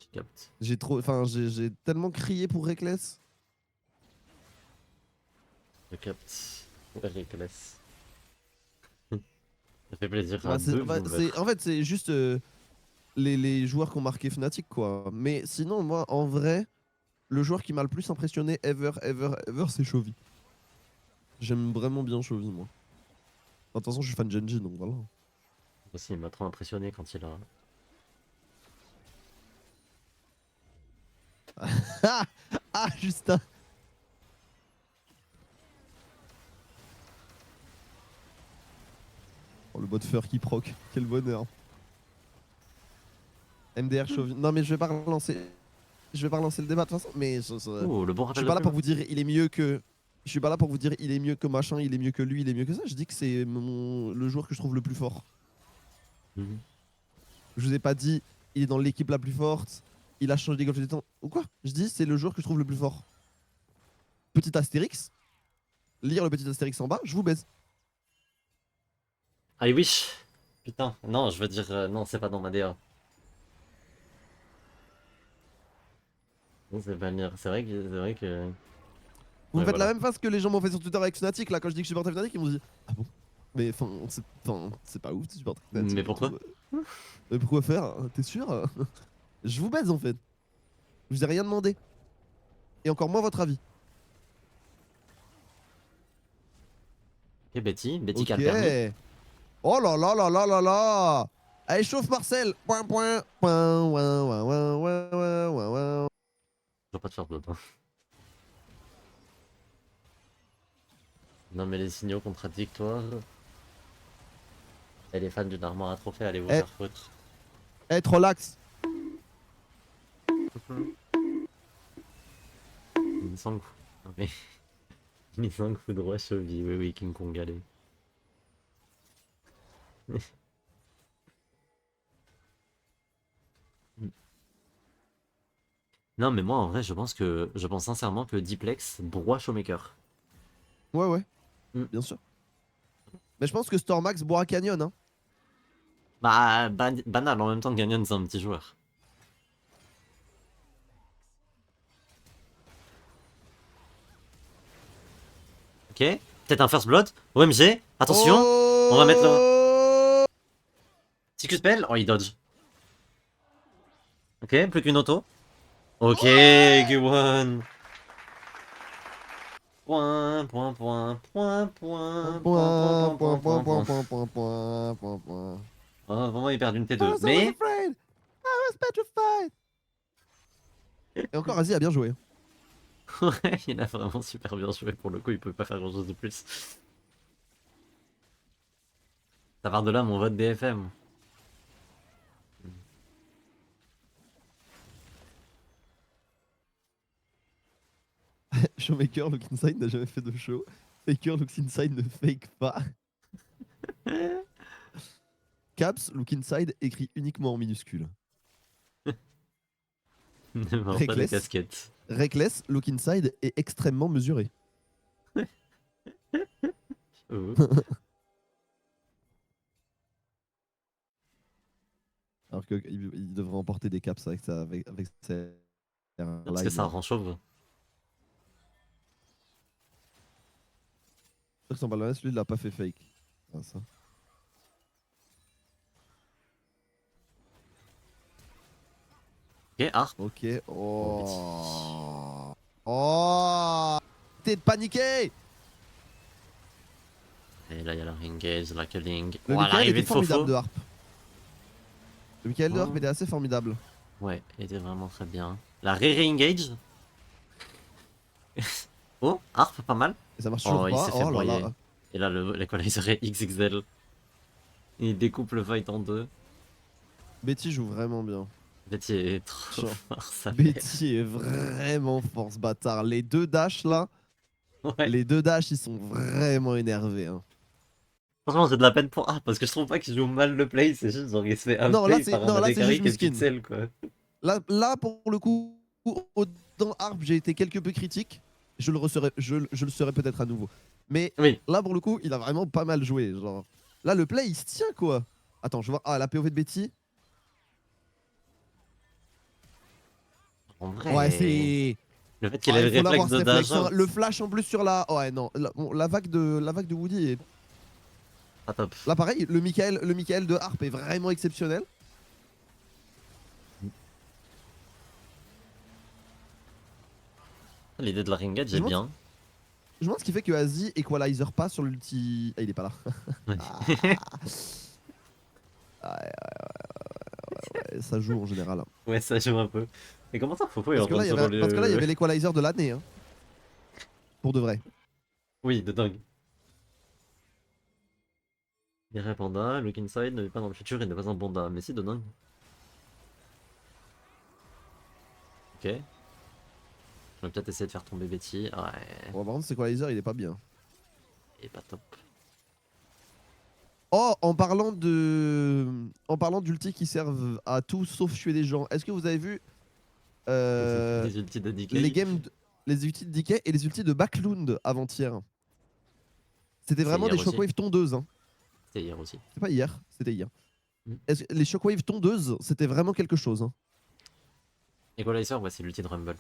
je capte. J'ai tellement crié pour Reckless. Je capte. Ouais, Reckless. Ça fait plaisir à Bah, deux viewers. en fait, c'est juste les joueurs qui ont marqué Fnatic quoi. Mais sinon, moi, en vrai, le joueur qui m'a le plus impressionné ever, c'est Chovy. J'aime vraiment bien Chovy, moi. De toute façon, je suis fan de Genji, donc voilà. Aussi, il m'a trop impressionné quand il a. Ah, ah, Justin. Oh, le bot fur qui proc. Quel bonheur. MDR Chovy. Non, mais je vais pas relancer. Je vais pas relancer le débat de toute façon. Mais Oh, le bon je rappel suis de pas là plume. pour vous dire il est mieux que. Je suis pas là pour vous dire il est mieux que machin, il est mieux que lui, il est mieux que ça. Je dis que c'est le joueur que je trouve le plus fort. Mhm. Je vous ai pas dit il est dans l'équipe la plus forte, il a changé des Golf temps ou quoi. Je dis c'est le joueur que je trouve le plus fort. Petit astérix. Lire le petit astérix en bas, je vous baise. I wish. Putain, non, je veux dire, non, c'est pas dans ma DA. Non, c'est pas lire. C'est vrai que. Vous me Ouais, faites la voilà. même face que les gens m'ont fait sur Twitter avec Fnatic là quand je dis que je supporte Fnatic, ils m'ont dit ah bon. Mais c'est pas ouf, tu supportes Fnatic Mais et pourquoi? tout. Mais pourquoi faire? T'es sûr? Je vous baise en fait. Je vous ai rien demandé. Et encore moins votre avis. Ok, Betty qui a Ok. le permis. Oh là là là là là là. Allez, chauffe Marcel. Point point. Point, ouin, ouin, ouin, ouin, ouin, ouin, ouin. Je vais pas te faire d'autres. Hein. Non, mais les signaux contradictoires. Et les fans d'une armoire à trophée, allez vous Eh, faire foutre. eh, relax. Misang. Non, mais. Misang foudroie Chovy. Oui, oui, King Kong, allez. Non, mais moi, en vrai, je pense sincèrement que Diplex broie Showmaker. Ouais, ouais. Mm. Bien sûr. Mais je pense que Stormax boira Canyon. Hein. Bah, banal, en même temps, Gagnon, c'est un petit joueur. Ok, peut-être un first blood. OMG, attention, on va mettre le. Oh Si Q-Spell, oh il dodge. Ok, plus qu'une auto. Ok, Q1. Point, point, point, point, point, point, point, point, point, point, point. Point. Oh, vraiment, il perd une I T2. was always Mais, afraid. I was petrified. Et encore, Asie a bien joué. ouais, il a vraiment super bien joué pour le coup, il peut pas faire grand chose de plus. Ça part de là mon vote DFM. Showmaker, Look Inside n'a jamais fait de show. Faker, Look Inside ne fake pas. Caps, Look Inside écrit uniquement en minuscules. Ne mord pas la Reckless, casquette. Reckless, Look Inside est extrêmement mesuré. Oh. Alors qu'il devrait emporter des caps avec ça, avec ses Parce que ça rend chauve. Son Balance, lui, il l'a pas fait fake. Ah, ça. Ok, Harp. Ok. Oh. Oh. T'es de paniquer. Et là, il y a la Engage, la Culling. Le Oh, Michael l'arrivée était de formidable Fofo. de Harp. Le Michael de Harp Oh. était assez formidable. Ouais, il était vraiment très bien. La Re-Engage. Oh, Harp, pas mal. Et ça marche Oh, toujours il pas. s'est fait Oh là broyer. là. Et là, l'équalizer est XXL. Il découpe le fight en deux. Betty joue vraiment bien. Betty est trop Genre, fort, ça fait. Betty est vraiment fort ce bâtard. Les deux dashs là, Ouais. les deux dashs ils sont vraiment énervés. Hein. Franchement, j'ai de la peine pour Harp parce que je trouve pas qu'il joue mal le play. C'est juste genre il se fait Non là outplay c'est par un AD juste carry qui est miskin. pixel quoi. Là pour le coup, dans Harp j'ai été quelque peu critique. Je le serai peut-être à nouveau. Mais Oui, là pour le coup, il a vraiment pas mal joué. Genre là le play il se tient quoi. Attends, je vois la POV de Betty. en Ouais, vrai. c'est Le fait qu'il ait il le faut réflexe l'avoir ce de réflexe. dash Hein. out, Le flash en plus sur la. Ouais, non. La vague de Woody est. pas top. Là, pareil, le Michael de Harp est vraiment exceptionnel. L'idée de la Ringage Je est me demande, bien. je me demande ce qui fait que Asie equalizer pas sur l'ulti. Ah, il est pas là. Ouais. Ah, ouais, ça joue en général. Hein. Ouais, ça joue un peu. Mais comment ça, Fofo est en train de solo Parce que là, il y le. avait l'equalizer de l'année. Hein. Pour de vrai. Oui, de dingue. Mirai Panda, Look Inside ne vit pas dans le futur et n'est pas un panda. Mais si, de dingue. Ok. Je vais peut-être essayer de faire tomber Betty. Ouais, Bon, par contre, cet equalizer, il est pas bien. il est pas top. Oh, en parlant d'ulti qui servent à tout sauf tuer des gens, est-ce que vous avez vu Les ultis de les DK. les ultis de DK et les ultis de Backlund avant-hier? C'était C'est vraiment hier des aussi. shockwaves tondeuses. Hein. C'était hier aussi. C'est pas hier, c'était hier. Mm. Les shockwaves tondeuses, c'était vraiment quelque chose. Hein. Equalizer, ouais, c'est l'ulti de Rumble.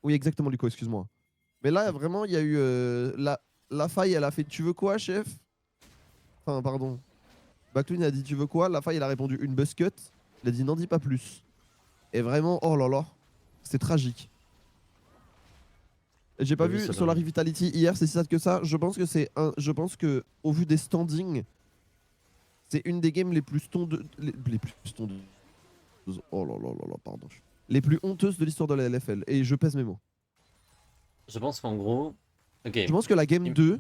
Oui, exactement, Luco, excuse-moi. Mais là, vraiment, il y a eu la faille, elle a fait tu veux quoi, chef? Enfin, pardon. Backlund a dit tu veux quoi? La faille, elle a répondu une buzz cut. Il a dit n'en dis pas plus. Et vraiment, oh là là, c'est tragique. J'ai pas Pas vu vu ça, sur la là. Revitality hier, c'est si sad que ça. Je pense que je pense que au vu des standings, c'est une des games les plus tondeuses. Les plus tondeuses. Oh là là là là, pardon. Les plus honteuses de l'histoire de la LFL. Et je pèse mes mots. Je pense qu'en gros. Ok. Je pense que la game Il- 2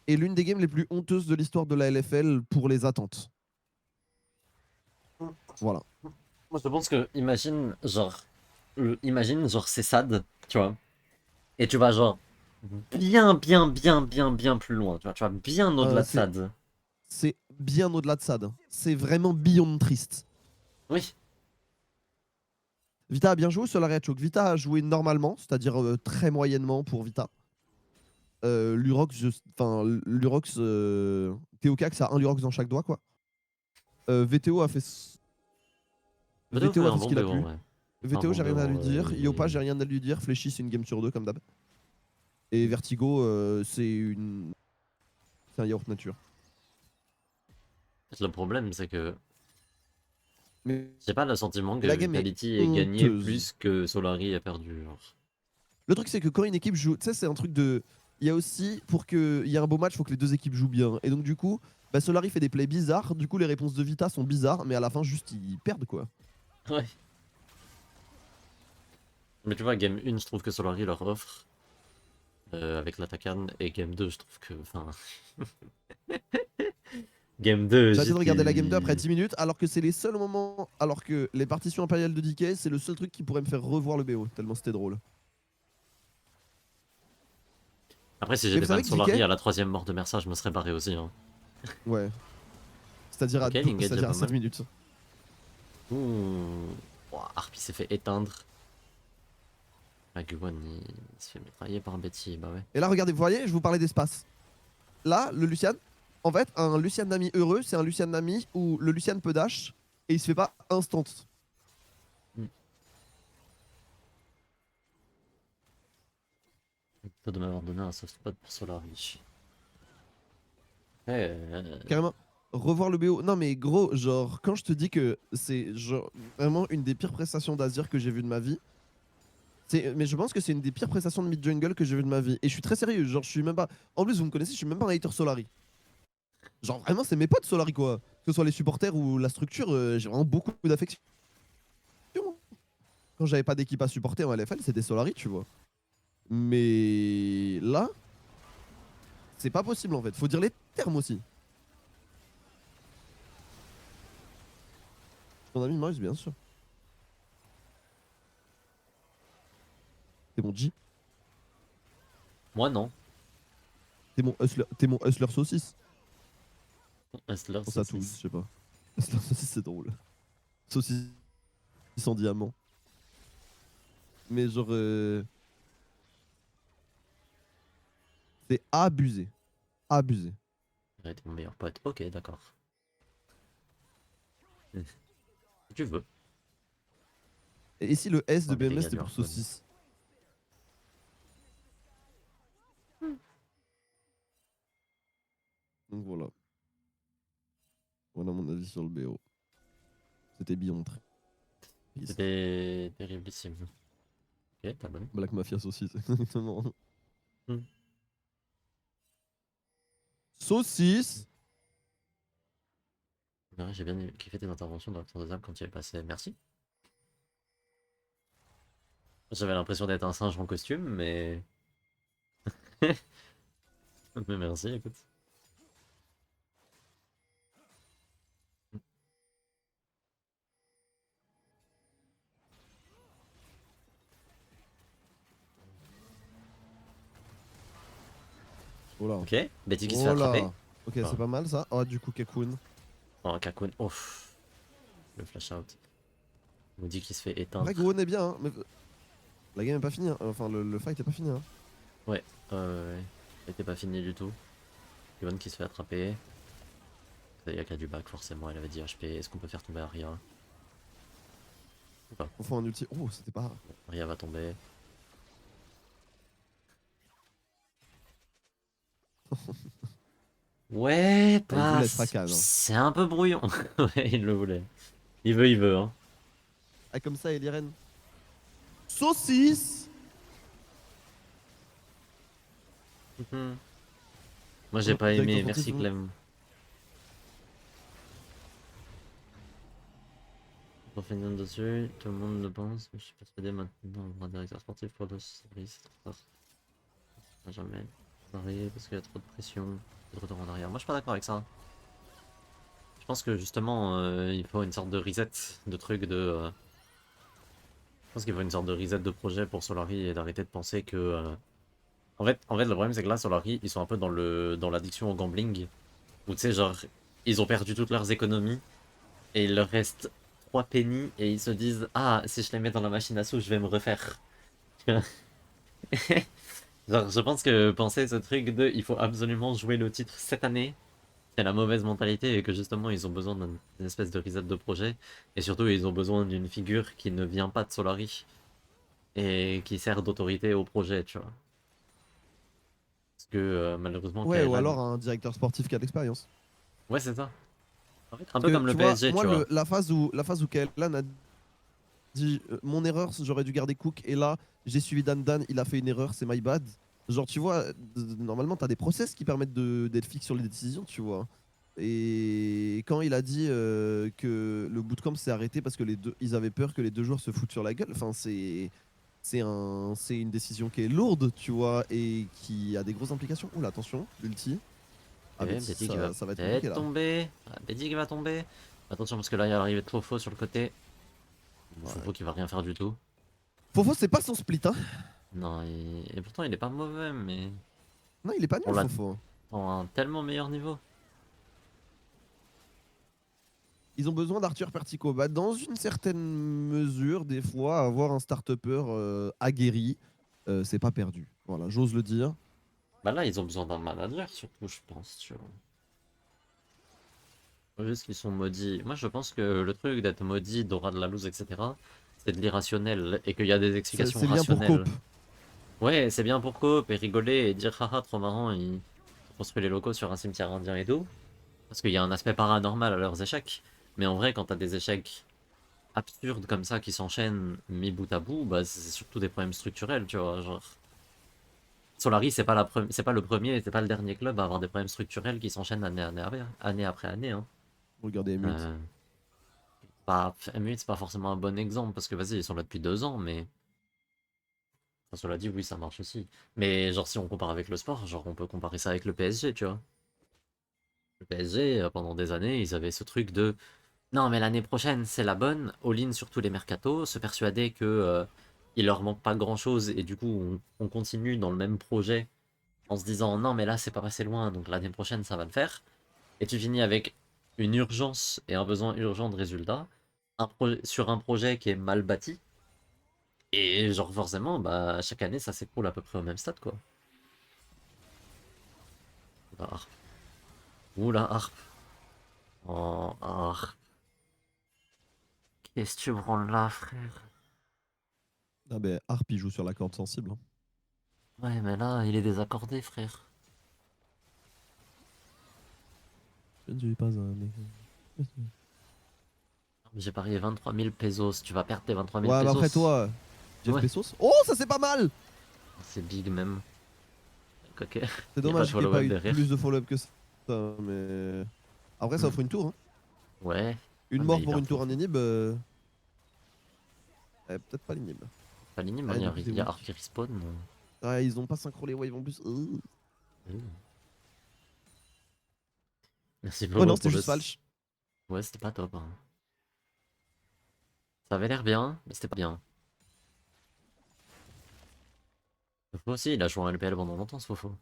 est l'une des games les plus honteuses de l'histoire de la LFL pour les attentes. Voilà. Moi, je pense que, imagine, genre, c'est sad, tu vois. Et tu vas, genre, bien plus loin, tu vois, bien au-delà de C'est sad. bien au-delà de SAD. C'est vraiment beyond triste. Oui, Vita a bien joué sur la Choke. Vita a joué normalement, c'est-à-dire très moyennement pour Vita. Lurox, Lurox, Théocax a un Lurox dans chaque doigt, quoi. VTO a fait. Vidéo fait VTO a un fait ce bon qu'il a BO, pu. ouais. Un VTO, bon j'ai rien à BO, lui dire. Yopa, j'ai rien à lui dire. Fléchis, c'est une game sur deux, comme d'hab. Et Vertigo, c'est un yaourt nature. Le problème, c'est que Mais j'ai pas le sentiment que la game est Vitality ait gagné honteuse. plus que Solari ait perdu. Genre. Le truc, c'est que quand une équipe joue, tu sais, c'est un truc de. Il y a aussi, pour qu'il y ait un beau match, il faut que les deux équipes jouent bien. Et donc, du coup, bah, Solari fait des plays bizarres. Du coup, les réponses de Vita sont bizarres, mais à la fin, juste, ils perdent, quoi. Ouais. Mais tu vois, game 1, je trouve que Solari leur offre avec l'Atakan, et game 2, je trouve que. Enfin. Game 2, J'ai arrêté de juste regarder la game 2 après il. 10 minutes, alors que c'est les seuls moments. Alors que les partitions impériales de DK, c'est le seul truc qui pourrait me faire revoir le BO, tellement c'était drôle. Après, si Mais j'étais vous fan savez de que Solari DK. à la 3ème mort de Mersa, je me serais barré aussi. Hein. Ouais. C'est-à-dire Ok, l'engage est c'est-à-dire à pas 5 mal. minutes. Ouh. Ouah, Harpy s'est fait éteindre. Aguan, il se fait mitrailler par Betty, bah ouais. Et là, regardez, vous voyez, je vous parlais d'espace. Là, le Lucian, en fait, un Lucian Nami heureux, c'est un Lucian Nami où le Lucian peut dash et il se fait pas instant. Plutôt de m'avoir donné un soft spot pour Solari. Ouais, Carrément. Revoir le BO. Non, mais gros, genre, quand je te dis que c'est genre vraiment une des pires prestations d'Azir que j'ai vu de ma vie, mais je pense que c'est une des pires prestations de mid jungle que j'ai vu de ma vie. Et je suis très sérieux. Genre, je suis même pas. En plus, vous me connaissez, je suis même pas un hater Solari. Genre, vraiment, c'est mes potes Solari, quoi. Que ce soit les supporters ou la structure, j'ai vraiment beaucoup d'affection. Quand j'avais pas d'équipe à supporter en LFL, c'était Solari, tu vois. Mais là, c'est pas possible en fait. Faut dire les termes aussi. Mon ami Marius, bien sûr. T'es mon G. moi non. T'es mon hustler saucisse. Hustler, Pense à tous, je saucisse. sais pas. Hustler saucisse, c'est drôle. Saucisse en diamant. Mais genre, c'est abusé. Abusé. Il été mon meilleur pote. Ok, d'accord. Si tu veux. Et ici, le S de Oh, mais les BMS, gars c'était du pour Hearthstone. saucisse. Donc voilà. Voilà mon avis sur le BO. C'était bien triste. C'était terriblissime. Ok, t'as bonne. Black Mafia saucisse, exactement. Hmm. Saucisse. Ouais, j'ai bien kiffé tes interventions dans le tour des âmes quand tu es passé. Merci. J'avais l'impression d'être un singe en costume, mais. Mais merci, écoute. Oh là. Ok, Betty qui se fait Oh attraper. là. Ok, Ah. c'est pas mal ça. Oh, du coup, Kekun. Oh, Kakun. Ouf. Le flash out. Moody qui se fait éteindre. Après, Gowon est bien, hein, mais la game est pas finie. Hein. Enfin, le fight est pas fini. Hein. Ouais, ouais. C'était pas fini du tout. Yvonne qui se fait attraper. Il y a qu'à du back, forcément. Elle avait dit HP. Est-ce qu'on peut faire tomber Aria? Ou pas? On fait un ulti. Oh, c'était pas. Aria va tomber. Ouais, Ah, il voulait pas. être Rakan. Hein. C'est un peu brouillon. Ouais, il le voulait. Il veut, hein. Ah, comme ça, Eliren. Saucisse. Mhm. Moi, j'ai Oh, pas directeur aimé. sportif, Merci, hein. Clem. Pour finir dessus, tout le monde le pense, mais je suis persuadé maintenant, un directeur sportif pour le service, c'est trop tard. Jamais. Arrêter parce qu'il y a trop de pression, de retour en arrière. Moi, je suis pas d'accord avec ça. Je pense que justement, il faut une sorte de reset de truc de. Je pense qu'il faut une sorte de reset de projet pour Solari et d'arrêter de penser que. En fait, le problème, c'est que là, Solari, ils sont un peu dans l'addiction au gambling. Où tu sais, genre, ils ont perdu toutes leurs économies et il leur reste 3 pennies et ils se disent ah, si je les mets dans la machine à sous, je vais me refaire. Genre, je pense que penser ce truc de il faut absolument jouer le titre cette année, c'est la mauvaise mentalité et que justement ils ont besoin d'une espèce de reset de projet et surtout ils ont besoin d'une figure qui ne vient pas de Solari et qui sert d'autorité au projet, tu vois. Parce que malheureusement Ouais, ou Kaelan, alors un directeur sportif qui a de l'expérience. ouais, c'est ça. En fait, un Parce peu que, comme le tu vois, PSG, moi, tu vois. la phase où Kaelan a dit mon erreur, j'aurais dû garder Cook, et là, j'ai suivi Dan Dan, il a fait une erreur, c'est my bad. Genre, tu vois, normalement, t'as des process qui permettent d'être fixe sur les décisions, tu vois. Et quand il a dit que le bootcamp s'est arrêté parce que ils avaient peur que les deux joueurs se foutent sur la gueule, enfin, c'est une décision qui est lourde, tu vois, et qui a des grosses implications. Oula, attention, l'ulti. Ah, Ok, Betty, Betty qui va ça va être compliqué peut-être là. tomber. Ah, Betty qui va tomber. Attention parce que là il y a l'arrivée de Fofo sur le côté. Ouais. Fofo qui va rien faire du tout. Fofo, c'est pas son split, hein. Non, et pourtant il est pas mauvais, mais Non, il est pas on nul, l'a Fofo. à un tellement meilleur niveau. Ils ont besoin d'Arthur Pertico. Bah, dans une certaine mesure, des fois, avoir un start-upper aguerri, c'est pas perdu. Voilà, j'ose le dire. Bah là ils ont besoin d'un manager surtout, je pense, tu vois. Juste qu'ils sont maudits. Moi je pense que le truc d'être maudit, d'aura de la loose, etc., c'est de l'irrationnel et qu'il y a des explications C'est bien pour rationnelles. Cope. Ouais, c'est bien pour coop et rigoler et dire haha trop marrant, ils construisent les locaux sur un cimetière indien et tout. Parce qu'il y a un aspect paranormal à leurs échecs. Mais en vrai, quand t'as des échecs absurdes comme ça qui s'enchaînent mis bout à bout, bah c'est surtout des problèmes structurels, tu vois. Genre, Solari, c'est pas le premier, c'est pas le dernier club à avoir des problèmes structurels qui s'enchaînent année après année. Hein. Regardez M8. Euh, M8, c'est pas forcément un bon exemple parce que vas-y, ils sont là depuis 2 ans, mais. Enfin, cela dit, oui, ça marche aussi. Mais genre, si on compare avec le sport, genre, on peut comparer ça avec le PSG, tu vois. Le PSG, pendant des années, ils avaient ce truc de non, mais l'année prochaine, c'est la bonne, all-in sur tous les mercatos, se persuader que il leur manque pas grand-chose et du coup, on continue dans le même projet en se disant non, mais là, c'est pas passé loin, donc l'année prochaine, ça va le faire. Et tu finis avec une urgence et un besoin urgent de résultats sur un projet qui est mal bâti. Et genre, forcément, bah, chaque année, ça s'écroule à peu près au même stade, quoi. La harpe. Ouh, la harpe. Oh, harpe. Qu'est-ce que tu branles là, frère? Ah ben, Harp, il joue sur la corde sensible, hein. Ouais, mais là, il est désaccordé, frère. Je ne suis pas un mec. J'ai parié 23 000 pesos. Tu vas perdre tes 23 000 Ouais, mais après pesos. toi, Jeff Ouais, Bezos. Oh, ça c'est pas mal. c'est big même. Ok, C'est il n'y a pas de dommage qu'il n'y ait pas follow-up eu derrière. plus de follow-up que ça, mais... Après, ça Hmm. offre une tour, hein. Ouais, Une ah, mais mort il pour perd une tour faux. en inhib, peut-être pas l'inhib. Pas l'inhib, Ah, il y du a, coup, c'est il y a Arc weak. qui respawn. Ah, ils ont pas synchro les waves en plus. Merci Ouais, non, beaucoup c'était pour le. juste falche. Ouais, c'était pas top. Hein. Ça avait l'air bien, mais c'était pas bien. Fofo aussi, il a joué en LPL pendant longtemps, ce Fofo.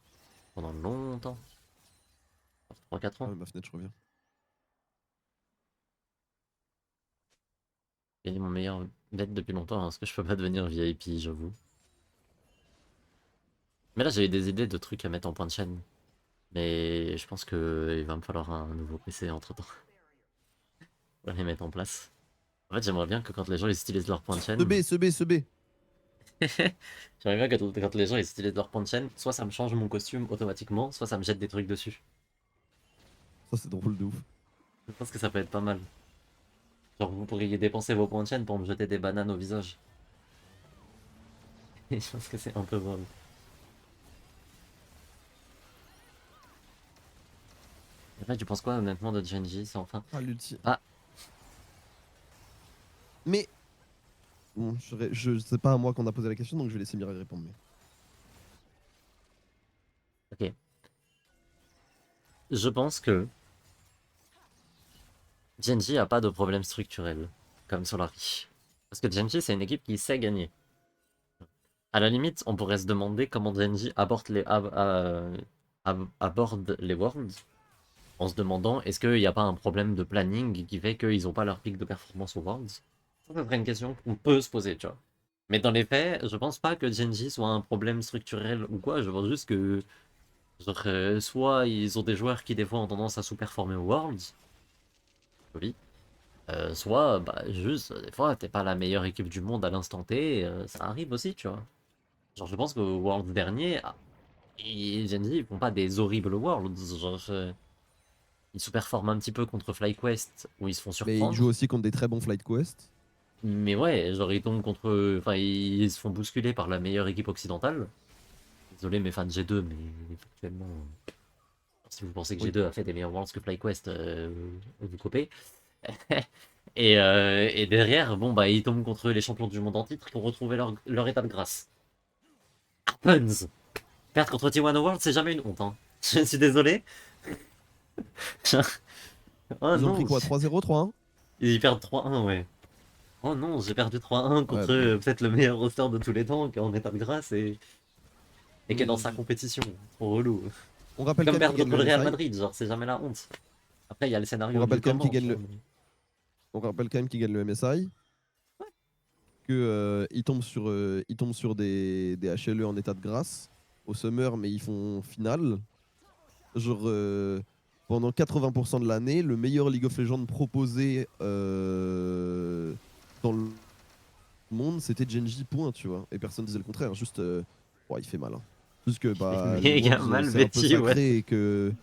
Pendant longtemps. 3-4 Ah, ans. ouais, ma fenêtre, je reviens. J'ai gagné mon meilleur bet depuis longtemps, hein, parce que je peux pas devenir VIP, j'avoue. Mais là, j'ai eu des idées de trucs à mettre en point de chaîne. Mais je pense que il va me falloir un nouveau PC entre temps pour les mettre en place. En fait, j'aimerais bien que quand les gens ils utilisent leur point de Ce chaîne, B, ce B, ce B. j'aimerais bien que quand les gens ils utilisent leur point de chaîne, soit ça me change mon costume automatiquement, soit ça me jette des trucs dessus. Ça, c'est drôle de ouf. Je pense que ça peut être pas mal. Genre, vous pourriez dépenser vos points de chaîne pour me jeter des bananes au visage. Et je pense que c'est un peu drôle. Et là, tu penses quoi honnêtement de Genji? C'est enfin. Ah, l'ulti. Ah, Mais... Bon, c'est pas à moi qu'on a posé la question, donc je vais laisser Mirai répondre. Mais... ok. Je pense que Genji a pas de problème structurel, comme Solari. Parce que Genji, c'est une équipe qui sait gagner. À la limite, on pourrait se demander comment Genji aborde les Worlds, en se demandant est-ce qu'il n'y a pas un problème de planning qui fait qu'ils n'ont pas leur pic de performance aux Worlds. Ça serait une question qu'on peut se poser, tu vois. Mais dans les faits, je pense pas que Genji soit un problème structurel ou quoi, je pense juste que genre, soit ils ont des joueurs qui des fois ont tendance à sous-performer aux Worlds, oui, soit bah, juste des fois t'es pas la meilleure équipe du monde à l'instant T, ça arrive aussi, tu vois. Genre je pense qu'au Worlds dernier, et Gen Z, ils font pas des horribles Worlds. Genre, ils sous-performent un petit peu contre FlyQuest, où ils se font Mais ils surprendre. jouent aussi contre des très bons Flight Quest. Mais ouais, genre ils tombent contre. Enfin, ils se font bousculer par la meilleure équipe occidentale. Désolé mes fans de G2, mais actuellement, si vous pensez que Oui. G2 a fait des meilleurs Worlds que FlyQuest, vous copez. Et derrière, bon bah ils tombent contre les champions du monde en titre pour retrouver leur état de grâce. Happens. Perdre contre T1 World, c'est jamais une honte. Hein. Je suis désolé. Oh Ils ont pris non, quoi, 3-0, 3-1? ils perdent 3-1, ouais. Oh non, j'ai perdu 3-1 Ouais, contre bah, peut-être le meilleur roster de tous les temps, qui est en état de grâce et qui est dans sa compétition. Trop relou. on C'est rappelle quand comme même qu'ils perdre gagnent contre le le Real MSI. Madrid, genre c'est jamais la honte. Après, il y a le On scénario rappelle du quand même qu'ils comment, tu gagnent vois. le, on rappelle quand même qu'ils gagnent le MSI. Que ils tombent sur des HLE en état de grâce au Summer, mais ils font finale. Genre, pendant 80% de l'année, le meilleur League of Legends proposé dans le monde, c'était Genji, point, tu vois. Et personne disait le contraire. Juste, ouais, il fait mal. Hein. Juste que C'est bah, les méga Worlds, mal c'est un peu vêtu, ouais. sacré et que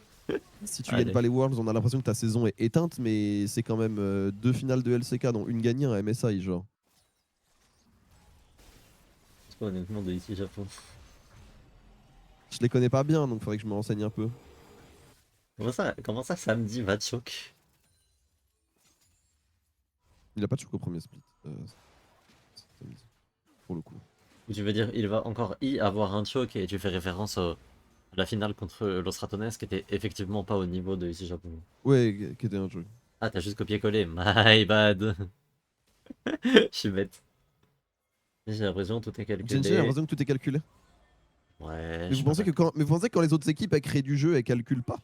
si tu gagnes Allez. pas les Worlds, on a l'impression que ta saison est éteinte, mais c'est quand même 2 finales de LCK, dont une gagnée, un MSI, genre. C'est pas honnêtement de ici Japon. Je les connais pas bien, donc faudrait que je me renseigne un peu. Comment ça samedi va choc? Il a pas de choc au premier split. Samedi, pour le coup. Ou tu veux dire, il va encore y avoir un choc et tu fais référence à la finale contre Los Ratones qui était effectivement pas au niveau de ici Japon. Ouais, qui était un jeu. Ah, t'as juste copié-collé, my bad. Je suis bête. J'ai l'impression que tout est Genji, j'ai calculé. l'impression que tout est calculé. Ouais, je Mais suis pas d'accord. vous pensez que quand les autres équipes elles créent du jeu, elles calculent pas?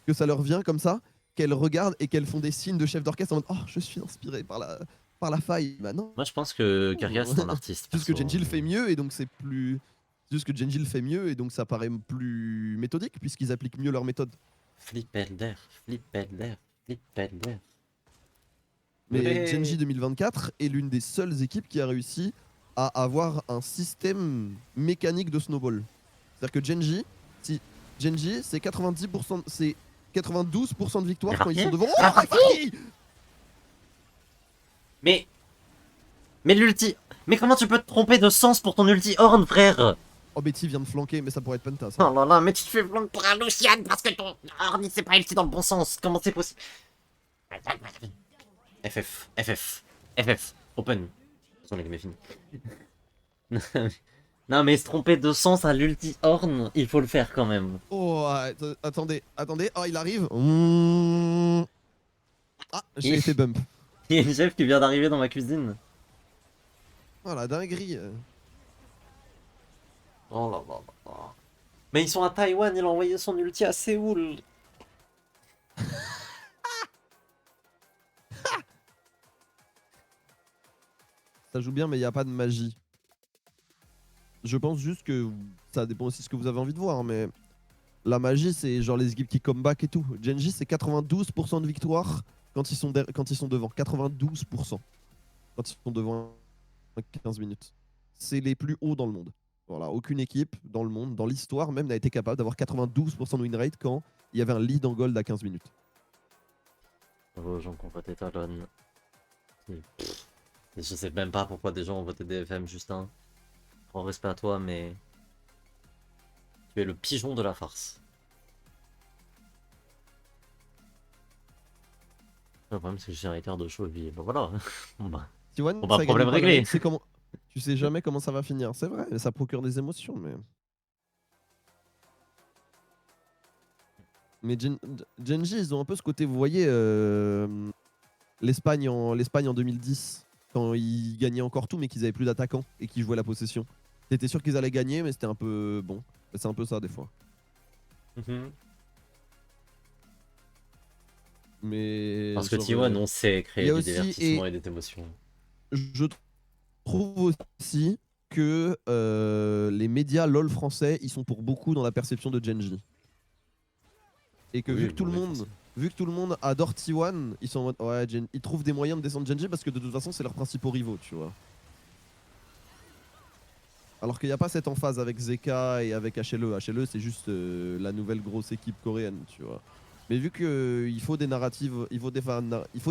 Que ça leur vient comme ça, qu'elles regardent et qu'elles font des signes de chef d'orchestre en mode oh, je suis inspiré par la faille. Bah non. Moi, je pense que Kyrgios c'est un artiste, C'est juste que perso. Genji le fait mieux et donc c'est plus. C'est juste que Genji le fait mieux et donc ça paraît plus méthodique puisqu'ils appliquent mieux leur méthode. Flipelder, Flipelder, Flipelder. Mais Ouais. Genji 2024 est l'une des seules équipes qui a réussi à avoir un système mécanique de snowball. C'est-à-dire que Genji, c'est 90%, c'est 92% de victoire quand ils sont devant. Oh, Rafiki Mais, mais l'ulti. Mais comment tu peux te tromper de sens pour ton ulti Horn, frère? Oh, Betty vient de flanquer, mais ça pourrait être Penta, ça. Oh là là, mais tu te fais flanquer par un Lucian parce que ton Horn il s'est pas ulti dans le bon sens. Comment c'est possible? FF, open. Attention, les game est fini. Non, mais se tromper de sens à l'ulti Horn, il faut le faire quand même. Oh, attendez. Oh, il arrive. Ah, je l'ai fait bump. Il y a une chef qui vient d'arriver dans ma cuisine. Oh, la dinguerie. Oh là là là là. Mais ils sont à Taïwan, il a envoyé son ulti à Séoul. Ça joue bien, mais il n'y a pas de magie. Je pense juste que ça dépend aussi de ce que vous avez envie de voir, mais la magie, c'est genre les équipes qui comeback et tout. Genji, c'est 92% de victoire quand quand ils sont devant. 92% quand ils sont devant 15 minutes. C'est les plus hauts dans le monde. Voilà, aucune équipe dans le monde, dans l'histoire même, n'a été capable d'avoir 92% de win rate quand il y avait un lead en gold à 15 minutes. Bravo aux gens qui ont voté Talon. Et je sais même pas pourquoi des gens ont voté DFM, Justin. Grand respect à toi, mais tu es le pigeon de la farce. Le problème, c'est que j'ai un hater de show et puis bah voilà. Bon bah, T1, bon bah, ça problème gagne pas réglé. l'année, c'est comment. Tu sais jamais comment ça va finir, c'est vrai, ça procure des émotions, mais. Mais Genji, ils ont un peu ce côté, vous voyez, l'Espagne en 2010, quand ils gagnaient encore tout, mais qu'ils avaient plus d'attaquants et qu'ils jouaient la possession. T'étais sûr qu'ils allaient gagner, mais c'était un peu bon. C'est un peu ça des fois. Mais Parce que genre, T1, on sait il créer y a du aussi, divertissement et des émotions. je trouve aussi que les médias LOL français, ils sont pour beaucoup dans la perception de Genji. Et que Oui, vu que tout le oui, monde, forcément. vu que tout le monde adore T1, ils sont en mode, ouais, ils trouvent des moyens de descendre Genji parce que de toute façon, c'est leurs principaux rivaux, tu vois. Alors qu'il n'y a pas cette emphase avec Zeka et avec HLE. HLE, c'est juste la nouvelle grosse équipe coréenne, tu vois. Mais vu qu'il faut des narratives, il faut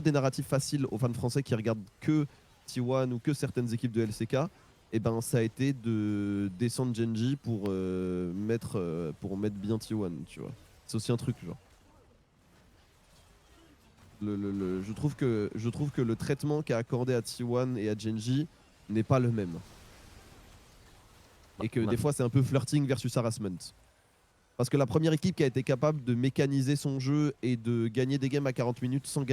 des narratifs faciles aux fans français qui regardent que T1 ou que certaines équipes de LCK, et ben ça a été de descendre Genji pour mettre bien T1, tu vois. C'est aussi un truc, genre. Je trouve que le traitement qu'a accordé à T1 et à Genji n'est pas le même. Et que Ouais. des fois c'est un peu flirting versus harassment. Parce que la première équipe qui a été capable de mécaniser son jeu et de gagner des games à 40 minutes sans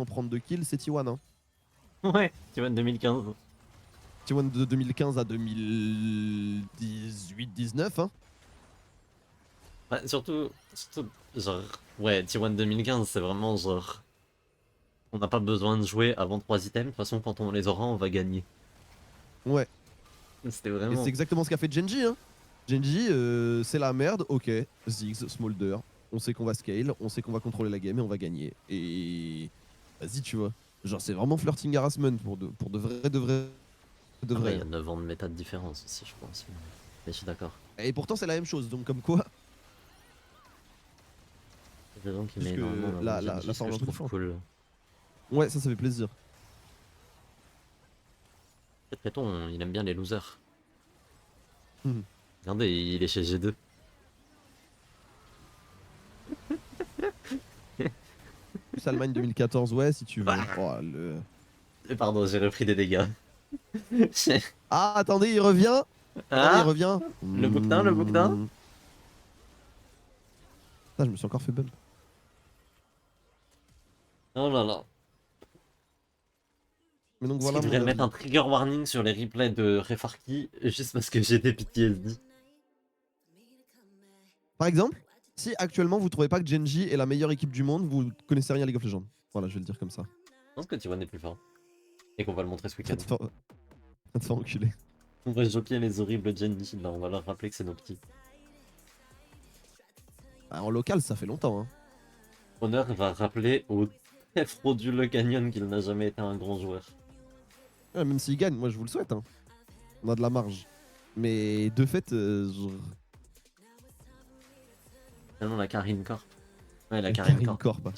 prendre de kills, c'est T1. Hein. Ouais, tu vois, 2015. T1 de 2015 à 2018-19. Hein. Ouais, surtout, genre, ouais, T1 2015, c'est vraiment genre. On n'a pas besoin de jouer avant 3 items. De toute façon, quand on les aura, on va gagner. Ouais. C'était Et vraiment. c'est exactement ce qu'a fait Genji. Hein. Genji, c'est la merde, ok. Ziggs, Smolder, on sait qu'on va scale, on sait qu'on va contrôler la game et on va gagner. Et vas-y, tu vois. Genre, c'est vraiment flirting harassment pour de vrai, de vrai, de Ah bah, vrai. il y a 9 ans de méta de différence aussi, je pense. Mais je suis d'accord. Et pourtant, c'est la même chose, donc comme quoi. C'est des gens qui met Puisque énormément en avant la Genji, ce que forme je un peu trouve forte. cool. Ouais, ça fait plaisir. Péton, il aime bien les losers. Mhm. Regardez, il est chez G2. Plus Allemagne 2014, ouais, si tu veux. Oh, Pardon, j'ai repris des dégâts. Ah, attendez, il revient. Attendez, il Ah, revient. le bouquetin, le bouquetin. Ah, je me suis encore fait bump. Oh là là. Mais donc Est-ce voilà qu'il mon devrait mettre avis. un trigger warning sur les replays de Refarki juste parce que j'ai des PTSD? Par exemple, si actuellement vous trouvez pas que Genji est la meilleure équipe du monde, vous connaissez rien à League of Legends. Voilà, je vais le dire comme ça. Je pense que T1 est plus fort. Et qu'on va le montrer ce Va week-end. te faire enculer. On va joquer les horribles Genji, là, on va leur rappeler que c'est nos petits. Ah, en local, ça fait longtemps. Hein. Honor va rappeler au très frauduleux Canyon qu'il n'a jamais été un grand joueur. Ouais, même s'il gagne, moi je vous le souhaite. Hein. On a de la marge. Mais de fait, Tellement la Karine Corp. Ouais, la elle Karine carry Corp. corps.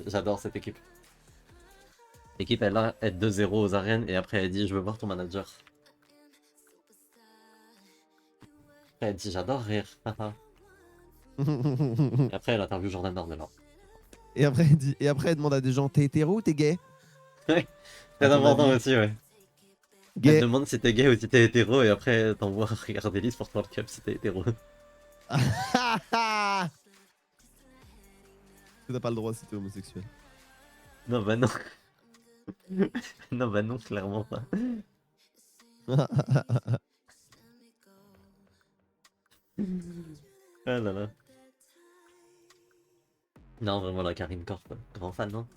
J'adore cette équipe. L'équipe, elle a être 2-0 aux arènes et après elle dit je veux voir ton manager. Après elle dit j'adore rire. haha. Et après elle interview Jordan Dardelan. Et après, elle demande à des gens, t'es hétéro ou t'es gay? Ouais, À très ton important avis aussi, ouais. Elle Gay. demande si t'es gay ou si t'es hétéro et après elle t'envoie regarder l'e-sport World Cup si t'es hétéro. T'as pas le droit si t'es homosexuel. Non bah non. Non bah non, clairement pas. Ah là là. Non, vraiment la Karine Corp, grand fan, non?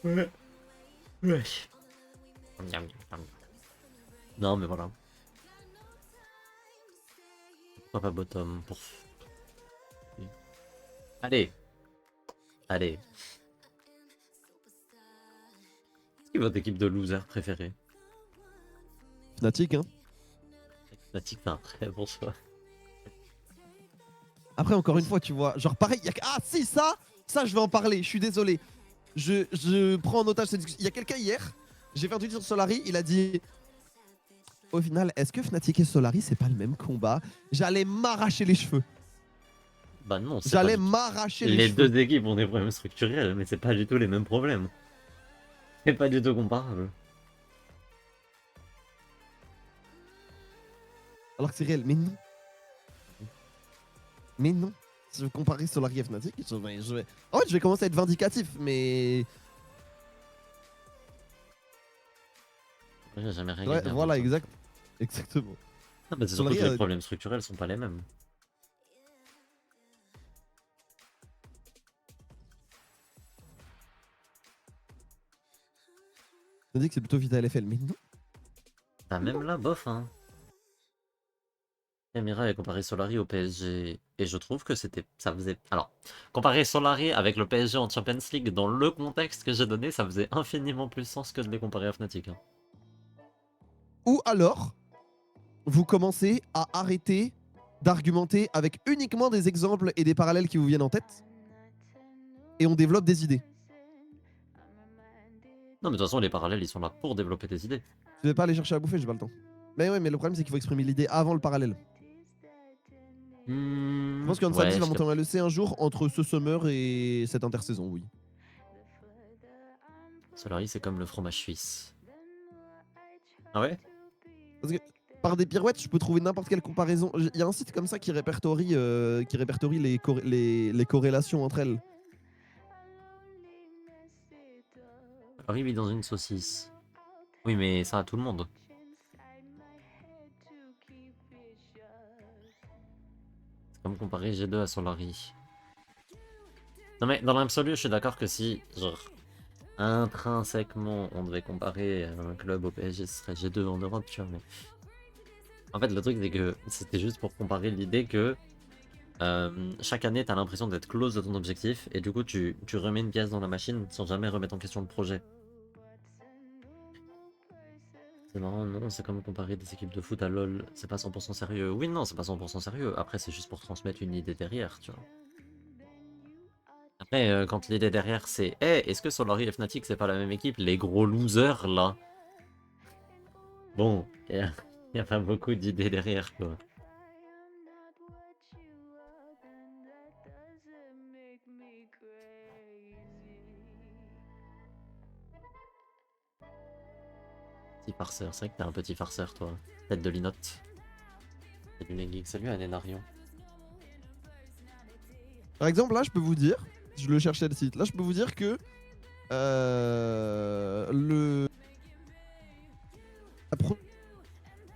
Ouais. Ouais. Non, mais voilà. Pourquoi pas bottom pour... Allez. Allez. C'est votre équipe de losers préférée? Fnatic, hein. Fnatic, c'est un très bon choix. Après, encore une fois, tu vois, genre pareil, ah si, ça, je vais en parler, je suis désolé. Je prends en otage cette discussion. Il y a quelqu'un hier, j'ai fait un tweet sur Solari, il a dit au final, est-ce que Fnatic et Solari, c'est pas le même combat? J'allais m'arracher les cheveux. Bah non, c'est pas J'allais du tout. m'arracher les Les cheveux. deux équipes ont des problèmes structurels, mais c'est pas du tout les mêmes problèmes. C'est pas du tout comparable. Alors que c'est réel, mais non. Mais non. Si je veux comparer Solari et Fnatic, en fait, je vais commencer à être vindicatif, mais. Moi, j'ai jamais rien Ouais, gagné avant voilà, ça. exact. Exactement. Non, bah c'est surtout Solari que les a- problèmes structurels sont pas les mêmes. Fnatic, c'est plutôt Vita LFL, mais non. Bah même là, bof, hein. Camira a comparé Solari au PSG et je trouve que ça faisait... Alors, comparer Solari avec le PSG en Champions League dans le contexte que j'ai donné, ça faisait infiniment plus sens que de les comparer à Fnatic, hein. Ou alors, vous commencez à arrêter d'argumenter avec uniquement des exemples et des parallèles qui vous viennent en tête, et on développe des idées. Non, mais de toute façon, les parallèles, ils sont là pour développer des idées. Je vais pas aller chercher à bouffer, j'ai pas le temps. Mais ouais, mais le problème c'est qu'il faut exprimer l'idée avant le parallèle. Je pense qu'un samedi Ouais, va monter en LEC un jour entre ce summer et cette intersaison, oui. Solari, c'est comme le fromage suisse. Ah ouais? Parce que par des pirouettes, je peux trouver n'importe quelle comparaison. Il y a un site comme ça qui répertorie les corrélations entre elles. Solari vit dans une saucisse. Oui, mais ça à tout le monde. C'est comme comparer G2 à Solari. Non mais dans l'absolu, je suis d'accord que si, genre, intrinsèquement, on devait comparer un club au PSG, ce serait G2 en Europe, tu vois, mais... En fait, le truc, c'est que c'était juste pour comparer l'idée que chaque année, t'as l'impression d'être close de ton objectif, et du coup, tu remets une pièce dans la machine sans jamais remettre en question le projet. C'est marrant, non, c'est comme comparer des équipes de foot à LoL, c'est pas 100% sérieux. Oui, non, c'est pas 100% sérieux, après, c'est juste pour transmettre une idée derrière, tu vois. Après, quand l'idée derrière c'est hey, est-ce que Solari et Fnatic c'est pas la même équipe, les gros losers là? Bon, y a pas beaucoup d'idées derrière quoi. Petit farceur, c'est vrai que t'es un petit farceur toi. Tête de linotte. Salut les geeks, salut Anénarion. Par exemple, là, je peux vous dire, je le cherchais le site, là, je peux vous dire que la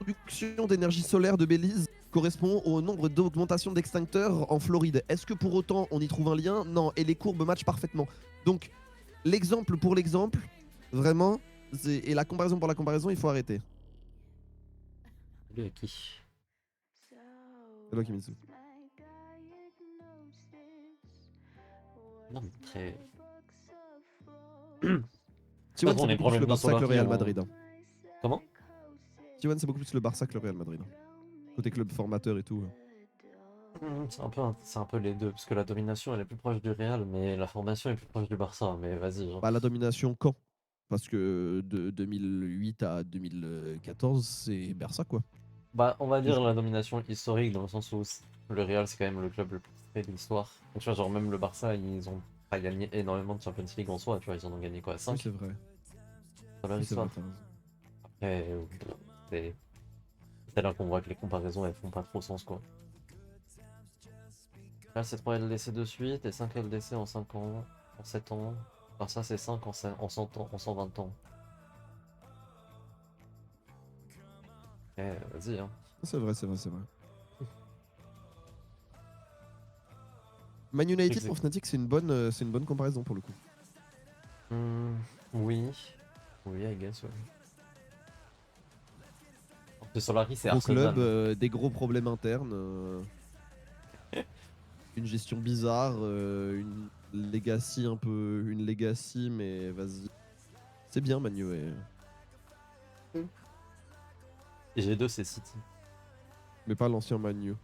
production d'énergie solaire de Belize correspond au nombre d'augmentations d'extincteurs en Floride. Est-ce que pour autant on y trouve un lien? Non, et les courbes matchent parfaitement. Donc, l'exemple pour l'exemple, vraiment, et la comparaison pour la comparaison, il faut arrêter. Salut à qui? C'est toi qui me dis. Non, mais très. T1, façon, c'est les beaucoup plus problèmes le de Barça que le Solari Real ont- Madrid. Hein. Comment? T1, c'est beaucoup plus le Barça que le Real Madrid. Côté club formateur et tout. C'est un peu les deux, parce que la domination elle est plus proche du Real, mais la formation est plus proche du Barça, mais vas-y, genre. Bah, la domination quand? Parce que de 2008 à 2014, c'est Barça quoi. Bah, on va dire la domination historique dans le sens où le Real c'est quand même le club le plus titré de l'histoire. Donc, tu vois, genre même le Barça, ils ont pas gagné énormément de Champions League en soi, tu vois, ils en ont gagné quoi, Oui, 5 c'est vrai. dans leur Oui, c'est vrai, histoire. t'as raison. Après, c'est c'est là qu'on voit que les comparaisons elles font pas trop sens quoi. Là c'est 3 LDC de suite et 5 LDC en 5 ans, en 7 ans. Alors ça c'est 5 en 100 ans, en 120 ans. Vas-y hein. C'est vrai, c'est vrai, c'est vrai. Man United Exact. pour Fnatic, c'est une bonne comparaison pour le coup. Oui. Oui, I guess, ouais. Le Solari c'est Gros Arsenal. club, des gros problèmes internes, une gestion bizarre, une legacy une legacy, mais vas-y. C'est bien Manu. Et G2 c'est City. Mais pas l'ancien Manu.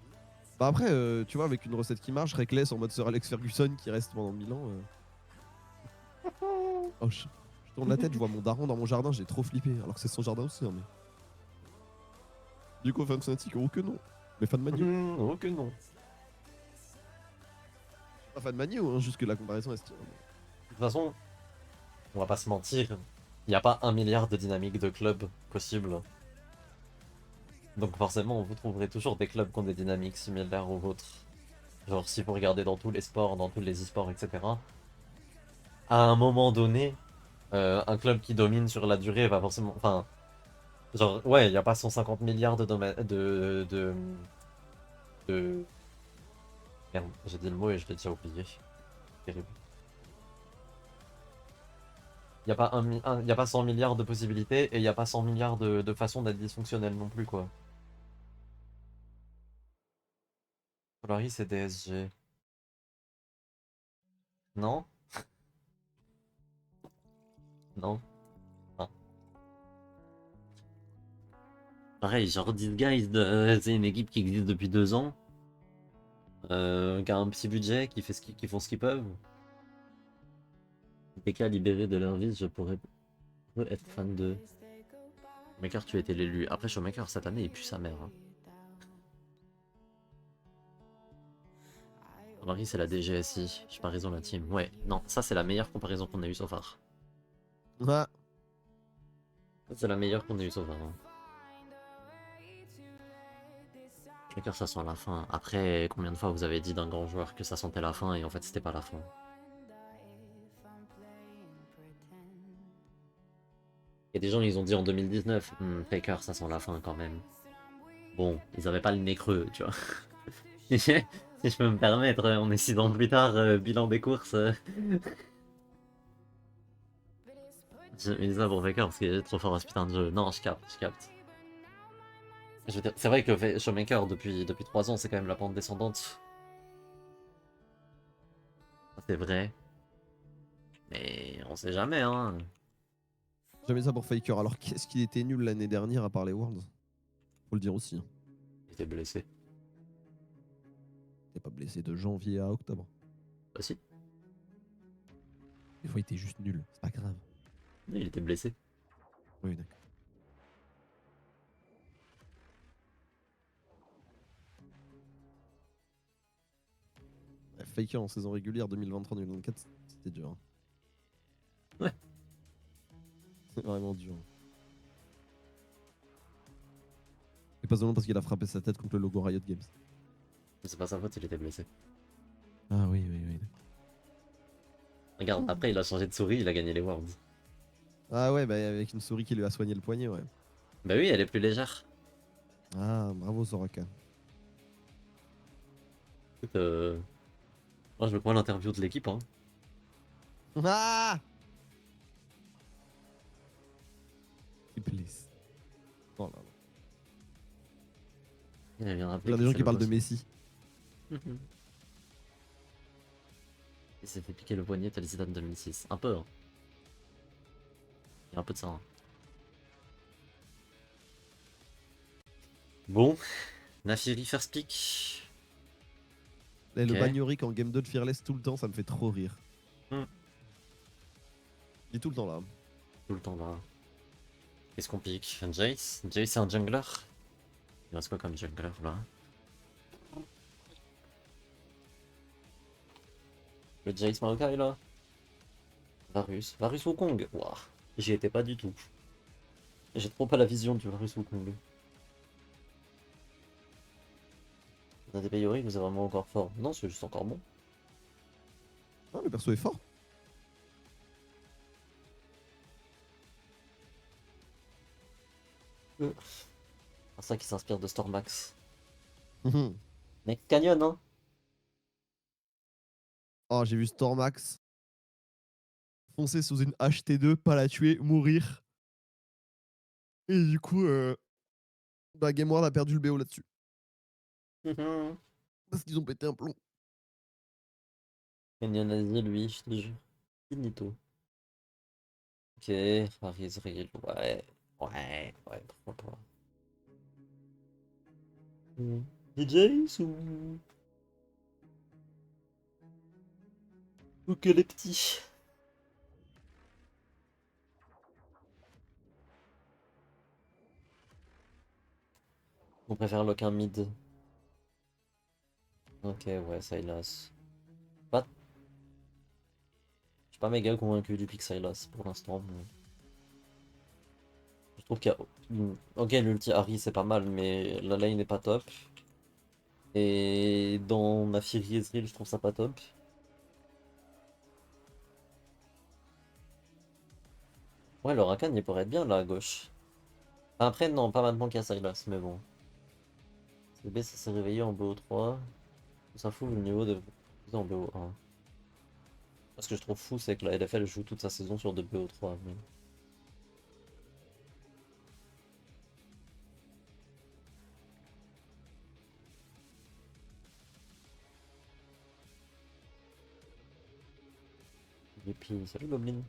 Bah après, tu vois, avec une recette qui marche, Reckless en mode Sir Alex Ferguson qui reste pendant 1000 ans. Oh, je tourne la tête, je vois mon daron dans mon jardin, j'ai trop flippé. Alors que c'est son jardin aussi, hein, mais. Du coup, fan de Fnatic, oh que non. Mais fan de Manu. Oh que non. Pas fan de Manu, hein, juste que la comparaison est stylée. De toute façon, on va pas se mentir, il n'y a pas 1 milliard de dynamiques de clubs possibles. Donc forcément, vous trouverez toujours des clubs qui ont des dynamiques similaires aux vôtres. Genre si vous regardez dans tous les sports, dans tous les e-sports, etc. À un moment donné, un club qui domine sur la durée va forcément... Enfin, genre, ouais, il n'y a pas 150 milliards de... Merde, j'ai dit le mot et je l'ai déjà oublié. Terrible. Il n'y a pas y a pas 100 milliards de possibilités et il n'y a pas 100 milliards de façons d'être dysfonctionnel non plus, quoi. Paris c'est DSG. Non? Non? Ah. Pareil, genre Disguised, c'est une équipe qui existe depuis 2 ans, qui a un petit budget, qui font ce qu'ils peuvent. Des cas libérés de leur vie, je pourrais être fan de. Showmaker, tu étais l'élu. Après, Showmaker, cette année, il pue sa mère. Hein. Marie, c'est la DGSI. Je pas raison, la team. Ouais, non, ça, c'est la meilleure comparaison qu'on a eue so far. Ah, Ça, c'est la meilleure qu'on ait eue so far. Hein. Showmaker, ça sent la fin. Après, combien de fois vous avez dit d'un grand joueur que ça sentait la fin et en fait, c'était pas la fin? Il y a des gens, ils ont dit en 2019, Faker, ça sent la fin quand même. Bon, ils avaient pas le nez creux, tu vois. Si je peux me permettre, on est 6 ans plus tard, bilan des courses. J'ai mis ça pour Faker parce qu'il est trop fort à ce putain de jeu. Non, je capte, je capte. Je veux dire, c'est vrai que Showmaker, depuis 3 ans, c'est quand même la pente descendante. C'est vrai. Mais on sait jamais, hein. jamais ça pour Faker. Alors qu'est-ce qu'il était nul l'année dernière à part les Worlds? Faut le dire aussi. Hein. Il était blessé. Il n'est pas blessé de janvier à octobre. Bah si, Des fois, il était juste nul. C'est pas grave. il était blessé. Oui, d'accord. Faker en saison régulière 2023-2024, c'était dur. Hein. Ouais. C'est vraiment dur. Et pas seulement parce qu'il a frappé sa tête contre le logo Riot Games. C'est pas sa faute, il était blessé. Ah oui, oui, oui. Regarde, après il a changé de souris, il a gagné les Worlds. Ah ouais, bah avec une souris qui lui a soigné le poignet, ouais. Bah oui, elle est plus légère. Ah, bravo Soraka. Écoute, moi je me prends l'interview de l'équipe, hein. Ah Please. Oh là là. Il a bien rappelé Il y a que des gens c'est qui le parlent de boss. Messi. Il s'est fait piquer le poignet tel Zidane 2006. Un peu, hein. Il y a un peu de ça. Hein. Bon, Nafiri first pick. Et le Ok. Bagnoric en game 2 de Fearless tout le temps, ça me fait trop rire. Hmm. Il est tout le temps là. Tout le temps là. Qu'est-ce qu'on pique? Un Jace? Jace c'est un jungler? Il reste quoi comme jungler là? Le Jace Maokai là? Varus. Varus Wukong? Waouh. J'y étais pas du tout. J'ai trop pas la vision du Varus Wukong. Dans des Bayori, vous êtes vraiment encore fort. Non, c'est juste encore bon. Ah, le perso est fort. C'est ça qui s'inspire de Stormax. Mhm. Mec, canyon, hein? Oh, j'ai vu Stormax foncer sous une HT2, pas la tuer, mourir. Et du coup, bah, Game World a perdu le BO là-dessus. Parce qu'ils ont pété un plomb. Canyon Asie, lui, je te jure. Finito. Ok, Arizril, ouais. Ouais, pourquoi pas. DJs ou que les petits? On préfère lock un mid. Ok, ouais, Sylas. Pas... Je suis pas méga convaincu du pick Sylas pour l'instant. Mais... Je trouve qu'il y a... Ok, l'ulti Harry c'est pas mal, mais la lane n'est pas top. Et dans ma Fury Ezreal, je trouve ça pas top. Ouais, le Rakan il pourrait être bien là à gauche. Enfin, après, non, pas maintenant qu'il y a Sylas, mais bon. CB ça s'est réveillé en BO3. Ça fout le niveau de en BO1. Ce que je trouve fou, c'est que la LFL joue toute sa saison sur de BO3. Mais... Et puis, salut Goblin.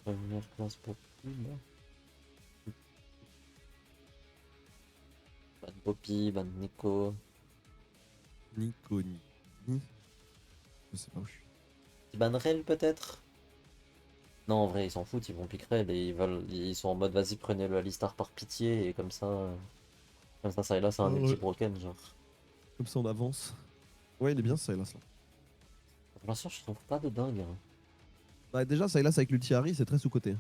Première classe pour là. Ban Poppy, ban Nico. Nico, Ni. Je sais pas où je suis. Ban Rel peut-être? Non, en vrai, ils s'en foutent, ils vont pick Rel et ils sont en mode vas-y, prenez le Alistar par pitié et comme ça et là, c'est un ulti Ouais. broken, genre. Comme ça on avance. Ouais, il est bien Sylas là. Pour l'instant, je trouve pas de dingue. Hein. Bah, déjà, Sylas avec l'ulti Harry, c'est très sous-côté.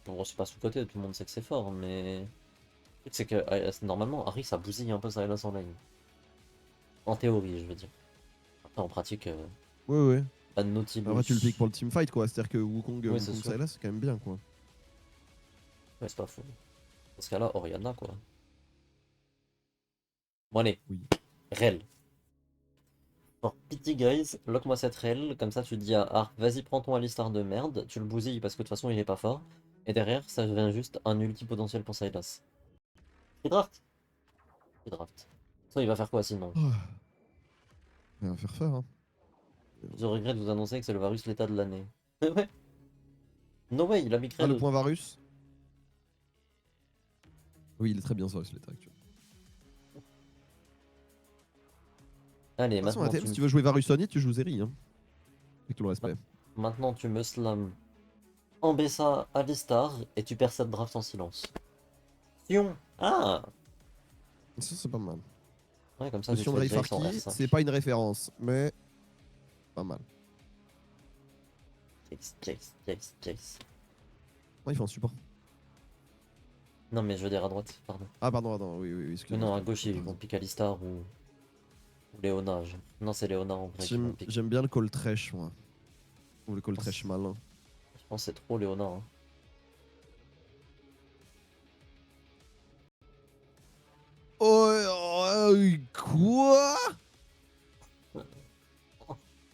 Bon, c'est pas sous-côté, tout le monde sait que c'est fort, mais. Le truc, c'est que normalement, Harry ça bousille un peu Sylas en lane. En théorie, je veux dire. Après, en pratique, Ouais, ouais. ban Nautilus. Après, tu le piques pour le teamfight quoi. C'est-à-dire que Wukong, Oui, c'est Wukong sûr. Sylas, c'est quand même bien quoi. Ouais, c'est pas fou. Dans ce cas-là, Oriana, quoi. Bon, allez, Oui. Rel. For pity, guys, lock-moi cette Rel. Comme ça, tu dis à Arc, vas-y, prends ton Alistar de merde. Tu le bousilles parce que de toute façon, il est pas fort. Et derrière, ça devient juste un ulti potentiel pour Sylas. Il draft. Il draft. Ça, il va faire quoi sinon? Oh. Rien à faire, hein. Je regrette de vous annoncer que c'est le Varus l'état de l'année. Ouais. No way, il a mis Ah, le Krell. point Varus. Oui, il est très bien Varus l'état actuel. Allez, De toute façon, maintenant ATM, si tu veux jouer Varus Sony, tu joues Zeri, hein. Avec tout le respect. maintenant tu me slam Ambessa Alistar et tu perds cette draft en silence. Sion. Ah. Ça, c'est pas mal. Ouais, comme ça Le tu Sion de tues Jax en Rayfarki, R5. c'est pas une référence, mais pas mal. Jax. Non, il fait un support. Non mais je veux dire à droite, pardon. Ah, pardon, oui, Mais excuse-moi. non, à gauche ils vont pick Alistar ou Léona. Genre. Non, c'est Léona en vrai qui vont pick. J'aime bien le call trash, moi. Ou le call Je pense, trash malin. je pense que c'est trop Léona. Hein. Oh, quoi?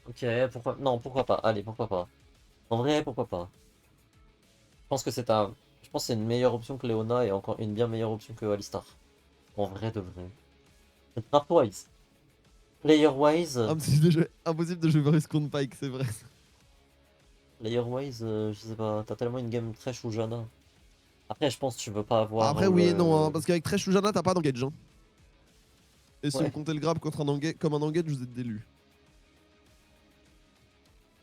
Ok, pourquoi. Non, pourquoi pas. Allez, pourquoi pas. En vrai, pourquoi pas. Je pense que c'est un. Je pense que c'est une meilleure option que Léona et encore une bien meilleure option que Alistar. En vrai de vrai. Draft-wise. Player-wise. Impossible de jouer Varus contre Pike, c'est vrai. Player-wise, je sais pas. T'as tellement une game Thresh ou Janna. Après, je pense que tu veux pas avoir Après, oui et non, hein, le. parce qu'avec Thresh ou Janna, t'as pas d'engage. Hein. Et si on Ouais. comptait le grab contre comme un engage, vous êtes délus.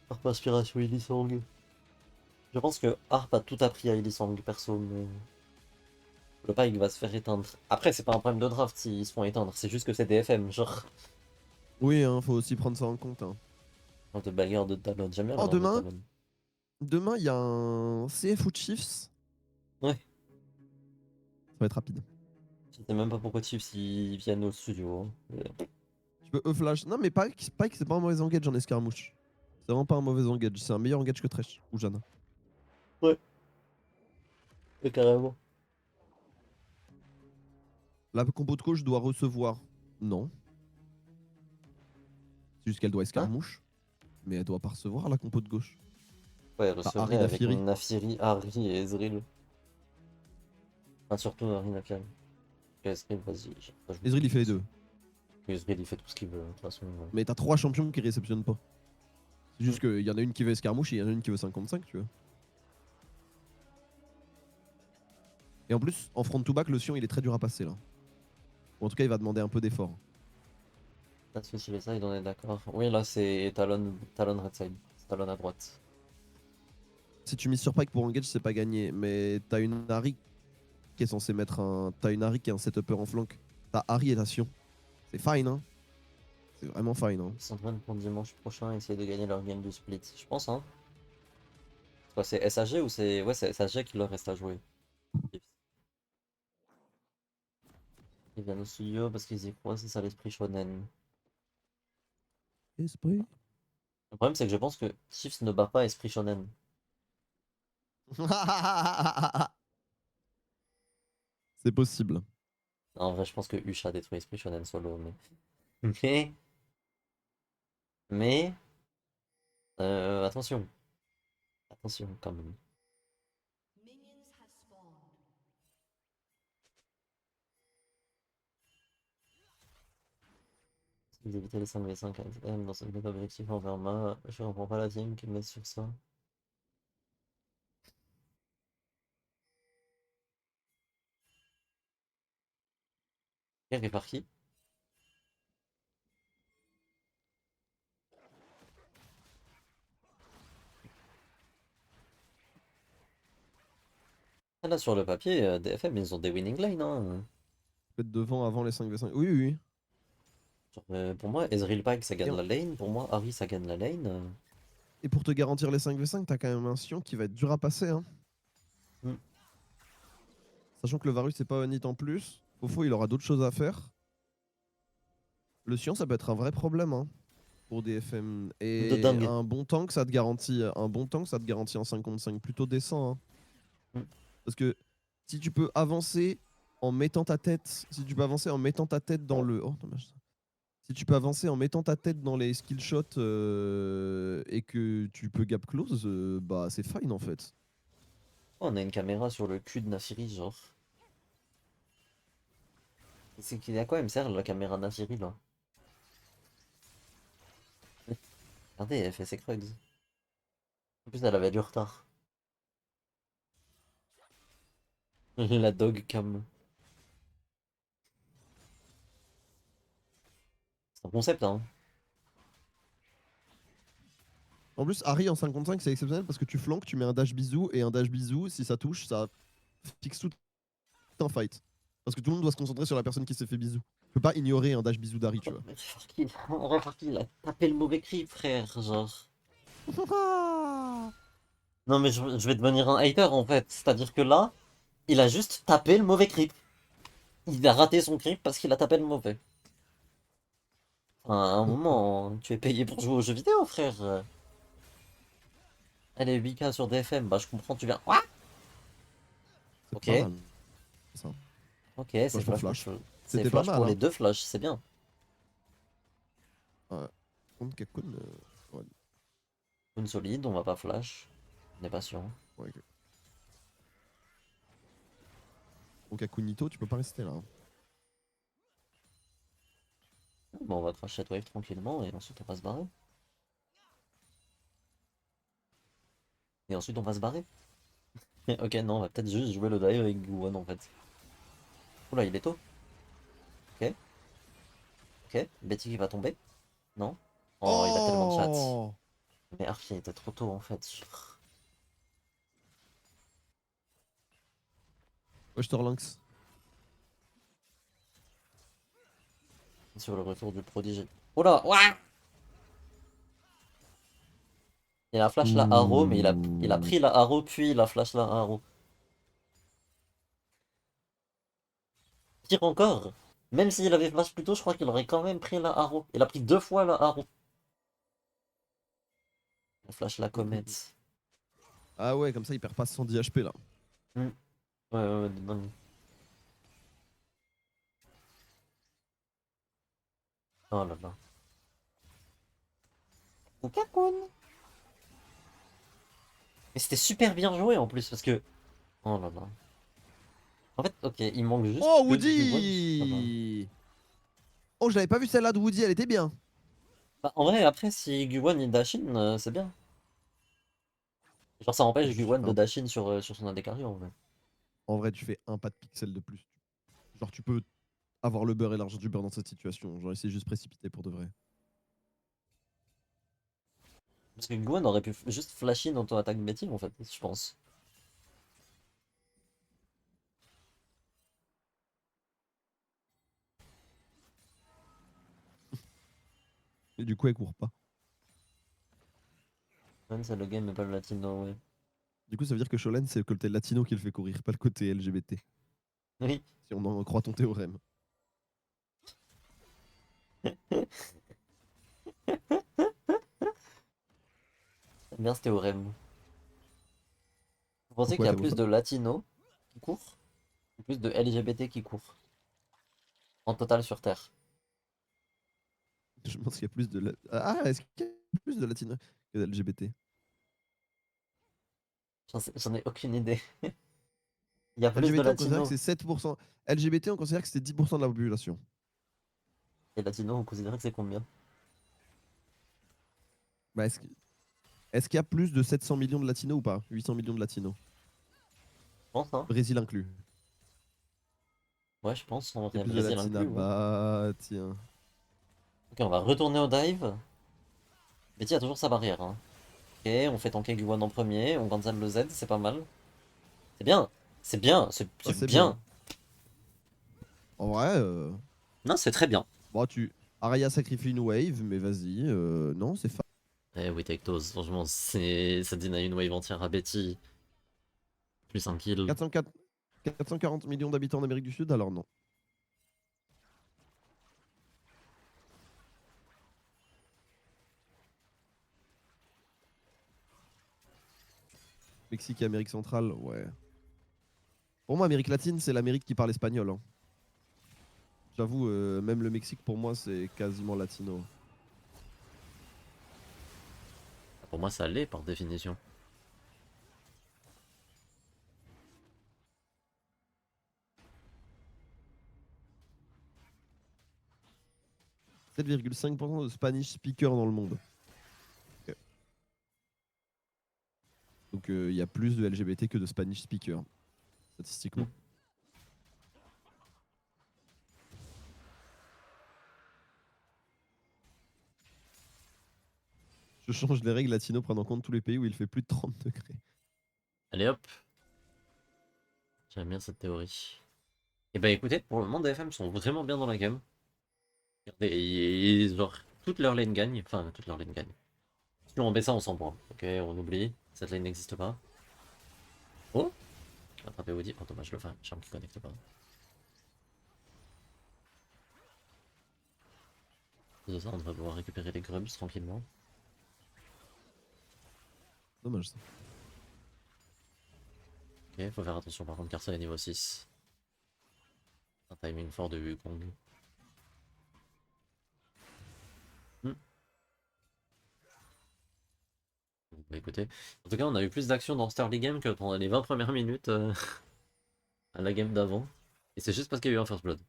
Harp Inspiration Illisang. Je pense que Harp a tout appris à Illisang perso, mais. Le Pike va se faire éteindre. Après, c'est pas un problème de draft s'ils se font éteindre, c'est juste que c'est DFM, genre. Oui, hein, faut aussi prendre ça en compte. Hein. De bagarre de Talon. J'aime bien la Oh, danse de Talon. demain, il y a un CF ou Chiefs. Ouais. Ça va être rapide. Je sais même pas pourquoi Chiefs ils viennent au studio. Hein. Tu peux E-flash. Non, mais Pike c'est pas un mauvais engage en escarmouche. C'est vraiment pas un mauvais engage. C'est un meilleur engage que Thresh ou Janna. Ouais, carrément. La combo de gauche doit recevoir. Non. C'est juste qu'elle doit Hein? escarmouche. Mais elle doit pas recevoir la compo de gauche. Ouais, T'as recevrait Harry avec Nafiri. Nafiri, Harry et Ezreal. Enfin, surtout Harry Nafiri. Ezreal, vas-y. Ezreal il fait les deux. Ezreal, il fait tout ce qu'il veut, de toute façon. Ouais. Mais t'as 3 champions qui réceptionnent pas. C'est juste Mm. qu'il y en a une qui veut escarmouche et il y en a une qui veut 55, tu vois. Et en plus, en front to back, le Sion il est très dur à passer là. Ou en tout cas, il va demander un peu d'effort. Pas de soucis, les sides, on est d'accord. Oui, là, c'est Talon red side. C'est Talon à droite. Si tu mises sur Pike pour engage, c'est pas gagné. Mais t'as une Harry qui est censé mettre un. T'as une Harry qui est un setupper en flank. T'as Harry et la Sion. C'est fine, hein. C'est vraiment fine, hein. Ils sont en train de pour dimanche prochain essayer de gagner leur game du split. Je pense, hein. C'est quoi, c'est SAG ou c'est. Ouais, c'est SAG qui leur reste à jouer. Ils viennent au studio parce qu'ils y croient, c'est ça l'esprit shonen. Esprit. Le problème, c'est que je pense que Chiefs ne bat pas esprit shonen. C'est possible. En vrai, je pense que Hush a détruit esprit shonen solo, mais. Mais. Mais. Attention. Attention, quand même. d'éviter les 5v5 ATM dans un but objectif envers moi. Je comprends pas la team qui met sur ça. Quel par qui? Ah, là, sur le papier, DFM, ils ont des winning lane, hein. Peut-être devant avant les 5v5. Oui, oui, oui. Genre, pour moi, Ezreal Pike, ça Et, gagne la lane. Pour moi, Harry, ça gagne la lane. et pour te garantir les 5v5, t'as quand même un Sion qui va être dur à passer. Hein. Hmm. Sachant que le Varus, c'est pas un hit en plus. Fofo, il aura d'autres choses à faire. Le Sion, ça peut être un vrai problème hein, pour DFM. De Et dingue. un bon tank, ça te garantit, un 5 contre 5 plutôt décent. Hein. Hmm. Parce que si tu peux avancer en mettant ta tête, dans le. Oh, dommage. Si tu peux avancer en mettant ta tête dans les skill shots et que tu peux gap close, bah c'est fine en fait. Oh, on a une caméra sur le cul de Nafiri, genre. C'est qu'il à quoi elle me sert la caméra Nafiri là? Regardez, elle fait ses crugs. En plus, elle avait du retard. La dog cam. C'est un concept, hein. En plus, Harry en 55, c'est exceptionnel parce que tu flanques, tu mets un dash bisou et un dash bisou, si ça touche, ça fixe tout un fight. Parce que tout le monde doit se concentrer sur la personne qui s'est fait bisou. Tu peux pas ignorer un dash bisou d'Harry, tu vois. Remarque, il a tapé le mauvais creep, frère, genre. Non, mais je vais devenir un hater en fait. C'est-à-dire que là, il a juste tapé le mauvais creep. Il a raté son creep parce qu'il a tapé le mauvais. Enfin, à un moment, tu es payé pour jouer aux jeux vidéo, frère. Elle est 8K sur DFM, bah je comprends, tu viens. Quoi? C'est Ok, pas mal. Ça. ok, c'est Flash pour flash pour, flash. c'est C'était pas flash mal, pour les hein. deux flashs, c'est bien. Ouais. Contre Kakun, ouais. Une solide, on va pas flash. On est patient. Ouais, ok. Donc à Kunito, tu peux pas rester là. Hein. Bon, on va crash cette wave tranquillement et ensuite on va se barrer. Et ensuite on va se barrer. Ok, non, on va peut-être juste jouer le dive avec Guwon en fait. Oula, il est tôt. Ok, ok. Betty qui va tomber. Non? Oh, il a tellement de chat. Oh Mais Arfi était trop tôt en fait. Ouais, je te relance. Sur le retour du prodige. Oula, ouah! Il a flash la Arrow, mais il a Ouh. pris la Arrow, puis il a flash la Arrow. Pire encore, même s'il avait flash plus tôt, je crois qu'il aurait quand même pris la Arrow. Il a pris deux fois la Arrow. Il a flash la comète. Ah ouais, comme ça il perd pas 110 HP là. Hmm. Ouais, ouais, ouais, de dingue. Oh là là. Okakun. Mais c'était super bien joué en plus, parce que... Oh là là. En fait, ok, il manque juste Oh que Guwon. Ça va. Woody. Oh, je l'avais pas vu celle-là de Woody, elle était bien. Bah, en vrai, après, si Guwon il dash in, c'est bien. Genre, ça empêche Juste, tu Guwon fais de un- dash in sur son AD carry en vrai. En vrai, tu fais un pas de pixel de plus. Genre, tu peux avoir le beurre et l'argent du beurre dans cette situation. Genre, essayer juste précipiter pour de vrai. Parce que Guwon aurait pu juste flash in auto-attaque Betty en fait, je pense. Et du coup, elle court pas. Même c'est le game mais pas le latino, ouais. Du coup, ça veut dire que Sholen, c'est le côté latino qui le fait courir, pas le côté LGBT. Oui. Si on en croit ton théorème. J'aime bien ce théorème. Vous pensez qu'il Pourquoi y a t'aimes plus ça? de latinos qui courent ou plus de LGBT qui courent en total sur Terre? Je pense qu'il y a plus de... Ah, est-ce qu'il y a plus de latino que d'LGBT? J'en ai aucune idée. Il y a plus de LGBT, on considère que latinos. c'est 7%. LGBT, on considère que c'est 10% de la population. Et latino, on considère que c'est combien? Bah, est-ce qu'il y a plus de 700 millions de latinos ou pas? 800 millions de latinos. Je pense, hein. Brésil inclus. Ouais, je pense, en Il y a vrai, plus de Brésil latinas. inclus, ouais. Bah, tiens. Ok, on va retourner au dive. Betty a toujours sa barrière, hein. Ok, on fait tanker Guan en premier, on cancel le Z, c'est pas mal. C'est bien, c'est bien, Ça, c'est c'est bien. bien. En vrai, Non, c'est très bien. bon, Araya sacrifie une wave, mais vas-y. Non, c'est fa... Eh oui, take those, franchement, ça deny une wave entière à Betty. Plus un kill. 404 440 millions d'habitants en Amérique du Sud, alors non. Mexique et Amérique centrale, ouais. Pour moi, Amérique latine, c'est l'Amérique qui parle espagnol, hein. J'avoue, même le Mexique, pour moi, c'est quasiment latino. Pour moi, ça l'est par définition. « 7,5% de Spanish speakers dans le monde. Ok. Donc, il y a plus de LGBT que de Spanish speakers, statistiquement. Je change les règles latino, prendre en compte tous les pays où il fait plus de 30 degrés. Allez hop. J'aime bien cette théorie. Et bah écoutez, pour le moment, DFM sont vraiment bien dans la game. Regardez, genre, toute leur lane gagne. Enfin, toute leur lane gagne. Si on baisse ça, on s'en prend. Ok, on oublie. Cette lane n'existe pas. Oh! Attraper Woody. Oh, dommage, le charme qui connecte pas. De ça, on devrait pouvoir récupérer les grubs tranquillement. Dommage ça. Ok, faut faire attention par contre, car ça est niveau 6. Un timing fort de Wukong. Bah écoutez, en tout cas, on a eu plus d'action dans cette early game que pendant les 20 premières minutes à la game d'avant. Et c'est juste parce qu'il y a eu un first blood.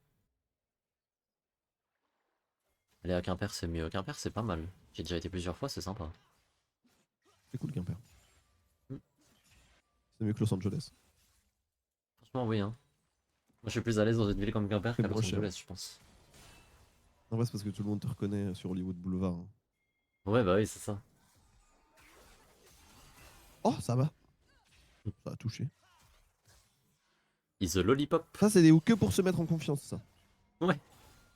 Aller à Quimper, c'est mieux. Quimper, c'est pas mal. J'ai déjà été plusieurs fois, c'est sympa. C'est cool, Quimper. Hmm. C'est mieux que Los Angeles. Franchement, oui, hein. Moi, je suis plus à l'aise dans une ville comme Quimper C'est qu'à moins Los cher. Angeles, je pense. En vrai, c'est parce que tout le monde te reconnaît sur Hollywood Boulevard, hein. Ouais, bah oui, c'est ça. Oh, ça va. Ça a touché. Is the lollipop. Ça, c'est des hooks que pour se mettre en confiance, ça. Ouais.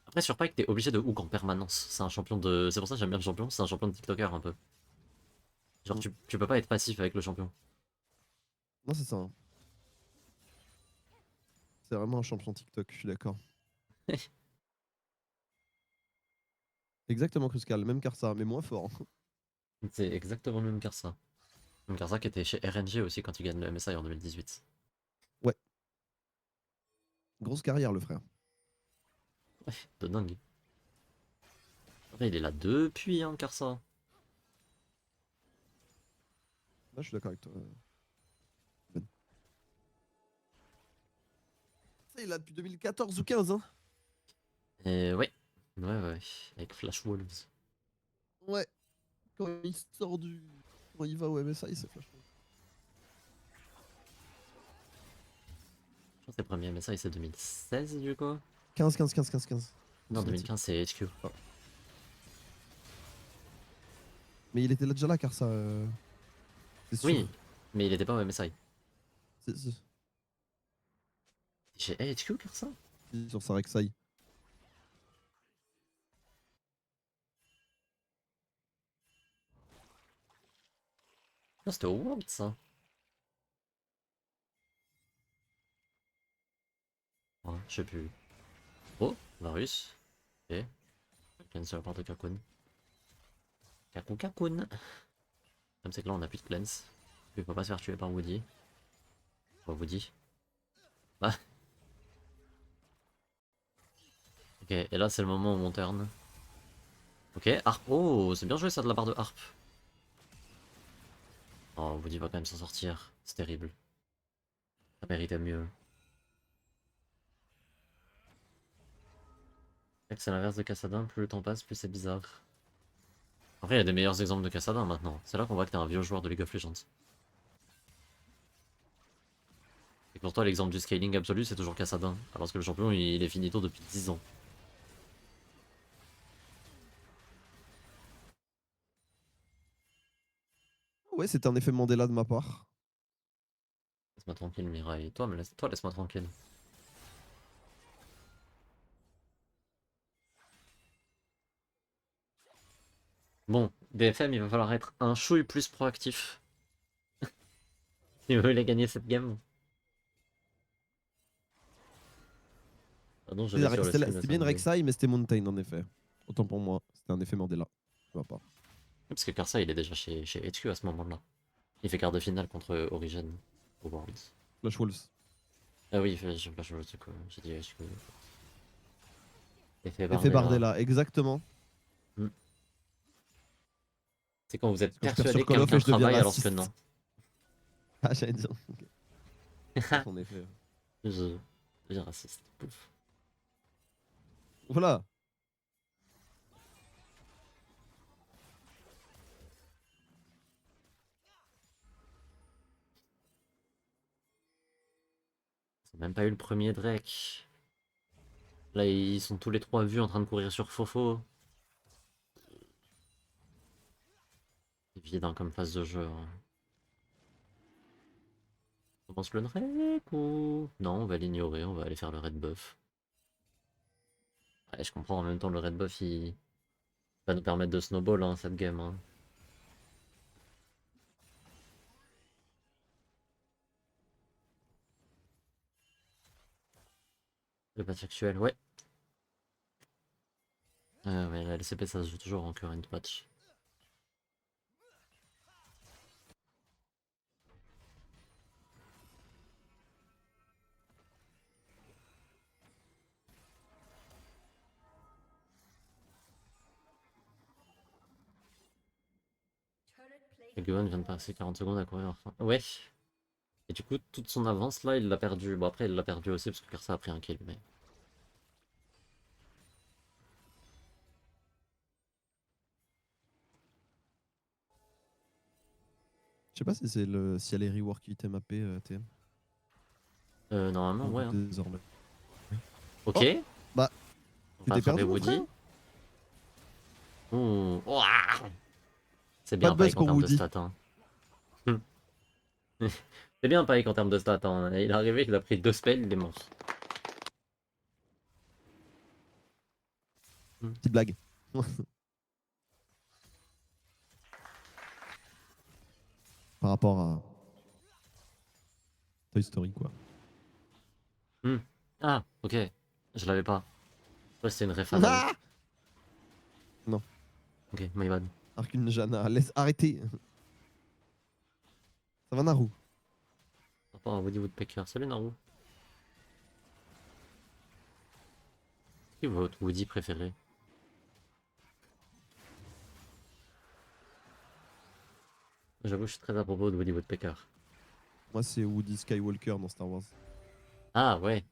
Après, sur Pike, t'es obligé de hook en permanence. C'est un champion de. C'est pour ça que j'aime bien le champion, c'est un champion de TikToker un peu. Genre, tu peux pas être passif avec le champion. Non, c'est ça, hein. C'est vraiment un champion TikTok, je suis d'accord. Exactement, Cruscal, même Karsa, mais moins fort, hein. C'est exactement le même Karsa. Même Karsa qui était chez RNG aussi quand il gagne le MSI en 2018. Ouais. Grosse carrière, le frère. Ouais, de dingue. Après, il est là depuis, hein, Karsa. Là, je suis d'accord avec toi. Ben. Ça, il est là depuis 2014 ou 15, hein. Et ouais. Ouais, avec Flash Wolves. Ouais. Quand il sort du... Quand il va au MSI, c'est flash. Je pense que le premier MSI c'est 2016 du coup. 15, 15, 15, 15, 15. Non, 2015 c'est HQ. Ah. Mais il était là déjà là, Karsa. C'est sûr. Oui, mais il était pas au MSI. C'est Chez HQ, Karsa? sur sa Rek'Sai. Non, c'était au World ça. Ouais, je sais plus. Oh, Varus. Ok. Cleanse sur la part de Kakun. Kakun. Comme c'est que là on a plus de cleanse. Il peut pas se faire tuer par Woody. Pas Woody. Ah. Ok, et là c'est le moment où on turn. Ok, Harp. Oh, c'est bien joué ça de la part de Harp. Oh, Woody va quand même s'en sortir. C'est terrible. Ça méritait mieux. C'est l'inverse de Cassadin, plus le temps passe, plus c'est bizarre. Après, il y a des meilleurs exemples de Cassadin maintenant. C'est là qu'on voit que t'es un vieux joueur de League of Legends. Et pour toi, l'exemple du scaling absolu, c'est toujours Cassadin. Alors que le champion, il est finito depuis 10 ans. Ouais, c'était un effet Mandela de ma part. Laisse-moi tranquille, Mirai. Toi, laisse-moi tranquille. Bon, BFM, il va falloir être un chouille plus proactif. Si vous voulez gagner cette game. Pardon, je vais sur le stream de C'était bien une samedi. Rek'Sai, mais c'était Mountain en effet. Autant pour moi, c'était un effet Mandela. Ça va pas. Parce que Karsa, il est déjà chez HQ à ce moment-là. Il fait quart de finale contre Origin au Worlds. Flash Wolves. Ah oui, je sais pas, je sais quoi. J'ai dit HQ. Effet Effet Bardella. Bardella, exactement. C'est quand vous êtes Quand je perds persuadé sur que Call of quelqu'un et je deviens travaille alors que raciste. non. Ah, j'allais dire. Ok. En effet. Je deviens raciste. Pouf. Voilà. C'est même pas eu le premier Drake. Là, ils sont tous les trois vus en train de courir sur Fofo. C'est vide hein, comme phase de jeu. Hein. On commence le Drake ou... Non, on va l'ignorer, on va aller faire le red buff. Ouais, je comprends, en même temps, le red buff, il va nous permettre de snowball hein, cette game. Hein. Le patch actuel, ouais. Ouais, la LCP, ça se joue toujours en current patch. Et Gohan vient de passer 40 secondes à courir enfin. Ouais. Et du coup, toute son avance là, il l'a perdu. Bon, après, il l'a perdu aussi parce que Karsa a pris un kill. Mais... Je sais pas si c'est le si elle est rework item AP TM. Normalement, ouais. Hein. Désormais. Ok. Oh, bah, On tu va t'es attraper perdu, mon Woody. frère. Ouh. Ouah. C'est Pas bien de buzz Pike en pour termes de Woody. stats. Hein. C'est bien Pike en termes de stats. Hein. Il est arrivé, il a pris 2 spells, il est mort. Petite blague. Par rapport à Toy Story, quoi. Ah, ok. Je l'avais pas. Ouais, c'est une ref anale. Ah non, Ok, my bad. Arcune Jana, laisse arrêter. Ça va, Naru? Par rapport à Woody Woodpecker. Salut Naru. Qui est votre Woody préféré? J'avoue, je suis très à propos de Woody Woodpecker. Moi, c'est Woody Skywalker dans Star Wars. Ah ouais.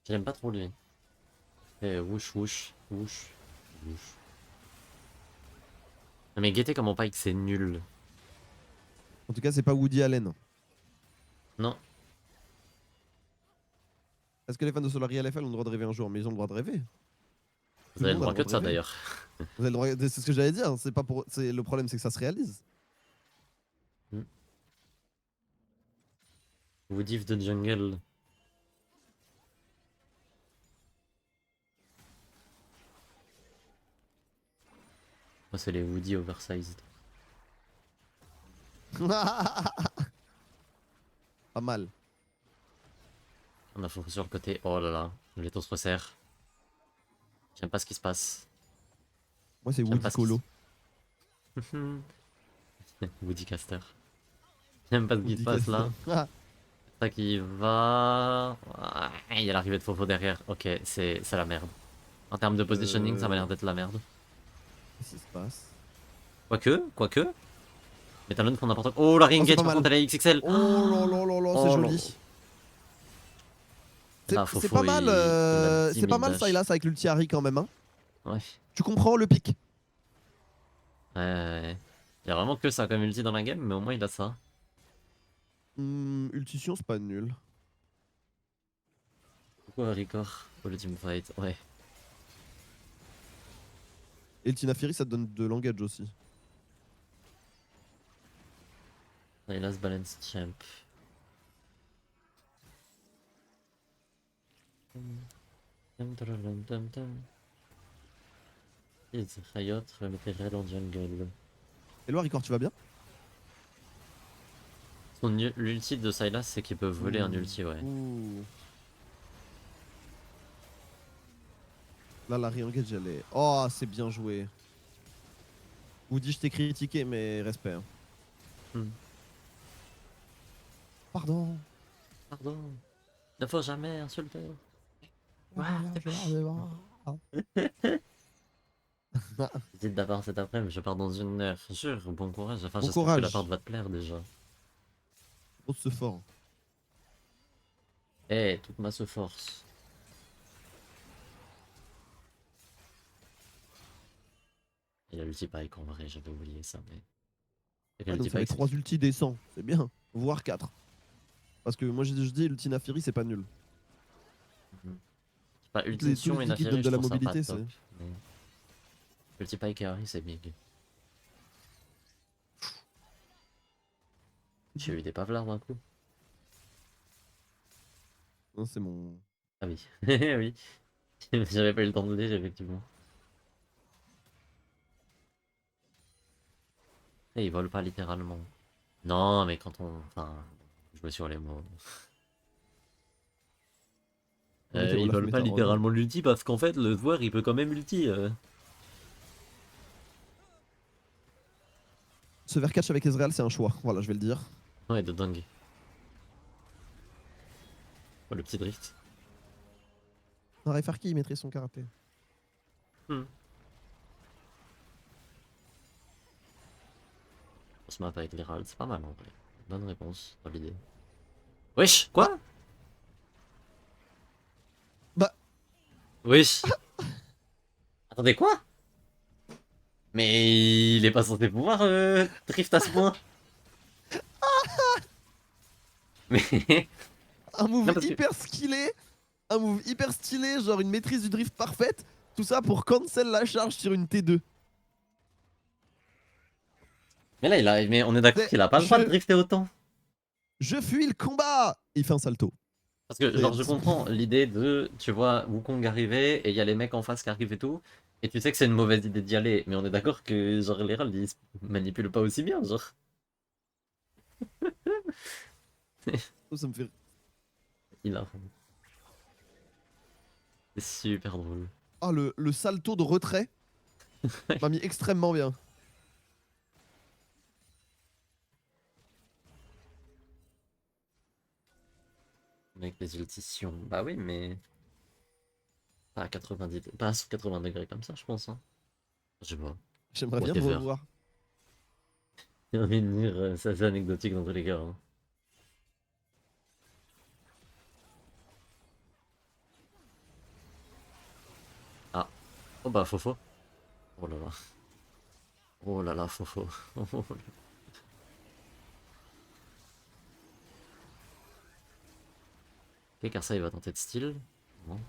J'aime pas trop lui. Eh, whoosh, whoosh, whoosh, whoosh. Non mais guettez comment Pike c'est nul. En tout cas, c'est pas Woody Allen. Non. Est-ce que les fans de Solari LFL ont le droit de rêver un jour? Mais ils ont le droit de rêver. Vous avez le droit que de ça rêver. d'ailleurs. Vous avez le droit... C'est ce que j'allais dire. C'est pas pour... Le problème, c'est que ça se réalise. Woody of the Jungle. Moi c'est les Woody oversized. Pas mal. On a focus sur le côté. Oh là là. Le Leto se resserre. J'aime pas ce qui se passe. Moi, c'est J'aime Woody pas ce Colo. Woody Caster. J'aime pas ce qui Woody se passe là. Caster. Ça qui va. Ah, il y a l'arrivée de Fofo derrière. Ok, c'est la merde. En termes de positioning, ça m'a l'air d'être la merde. Qu'est-ce qui se passe? Quoique. Mais Talon font n'importe quoi. Oh, la c'est Ringage pas par mal. contre, elle est XXL. Oh là là là là, Oh c'est là. joli. Là, C'est Fofo, pas mal, il a 10 c'est pas 000 mal dash. Sylas avec l'ulti Harry quand même. Hein. Ouais. Tu comprends le pic. Ouais. Il y a vraiment que ça comme ulti dans la game, mais au moins il a ça. Ultition, c'est pas nul. Pourquoi Record pour le teamfight? Ouais. Et le Tina Fury, ça te donne de l'engage aussi. Sylas balance champ. Is Riot remettez Rel en jungle. Hello Record, tu vas bien? L'ulti de Sylas, c'est qu'il peut voler un ulti, ouais. Ouh. Là, la re-engage, elle est... Oh, c'est bien joué. Woody, je t'ai critiqué, mais respect. Hein. Hmm. Pardon. Pardon. Ne faut jamais insulter. Ouais, Dites d'abord cet après-midi, je pars dans 1 heure. Jure, bon courage. Enfin, Bon j'espère que courage. l'appart va te plaire déjà. On se fort. Eh, toute ma se force. Il y a l'ulti pike en vrai, j'avais oublié ça, mais. Et Ah, donc l'ulti ça fait pike, 3 ultis décents. C'est bien. Voire 4. Parce que moi, je dis, l'ulti Nafiri, c'est pas nul. c'est pas Tous ulti les Sion et ultis qui te donnent Nafiri, de je la trouve ça pas mobilité, top. c'est... Mais. L'ulti pike et Harry, c'est big. J'ai eu des pavlards d'un coup. Non, c'est mon... Ah oui. Oui. J'avais pas eu le temps de lire, effectivement. Et ils volent pas littéralement. Non, mais quand on. Enfin, jouer sur les mots. Non, ok, Ils Olaf volent pas Métarol. littéralement l'ulti parce qu'en fait, le joueur il peut quand même ulti. Se faire catch avec Ezreal, c'est un choix. Voilà, je vais le dire. Ouais, de dingue. Oh, le petit drift. Rayfarki, il maîtrise son karaté. Hmm. On se map avec l'Herald, c'est pas mal en vrai. Bonne réponse dans l'idée. Wesh, quoi? Bah, Wesh. Attendez, quoi? Mais il est pas censé pouvoir drift à ce point. Mais. un move Non, parce que. hyper skillé. Un move hyper stylé, genre une maîtrise du drift parfaite. Tout ça pour cancel la charge sur une T2. Mais là, mais on est d'accord qu'il a pas le droit de drifter autant. Je fuis le combat. Il fait un salto. Parce que, genre, je comprends l'idée de, tu vois, Wukong arriver et il y a les mecs en face qui arrivent et tout. Et tu sais que c'est une mauvaise idée d'y aller. Mais on est d'accord que, genre, l'Herald, il se manipule pas aussi bien, genre. Oh, ça me fait... Il a. C'est super drôle. Ah, le salto de retrait m'a mis extrêmement bien. Avec les ultitions. Bah oui, mais. Pas à 90. Pas à 180 degrés comme ça, je pense. Hein. Je sais pas. J'aimerais bien me Whatever. revoir. J'ai envie de dire, c'est assez anecdotique dans tous les cas. Hein. Ah. Oh bah, Fofo. Oh là là. Oh là là, Fofo. Oh là là. Ok, car ça, il va tenter de style. Bon.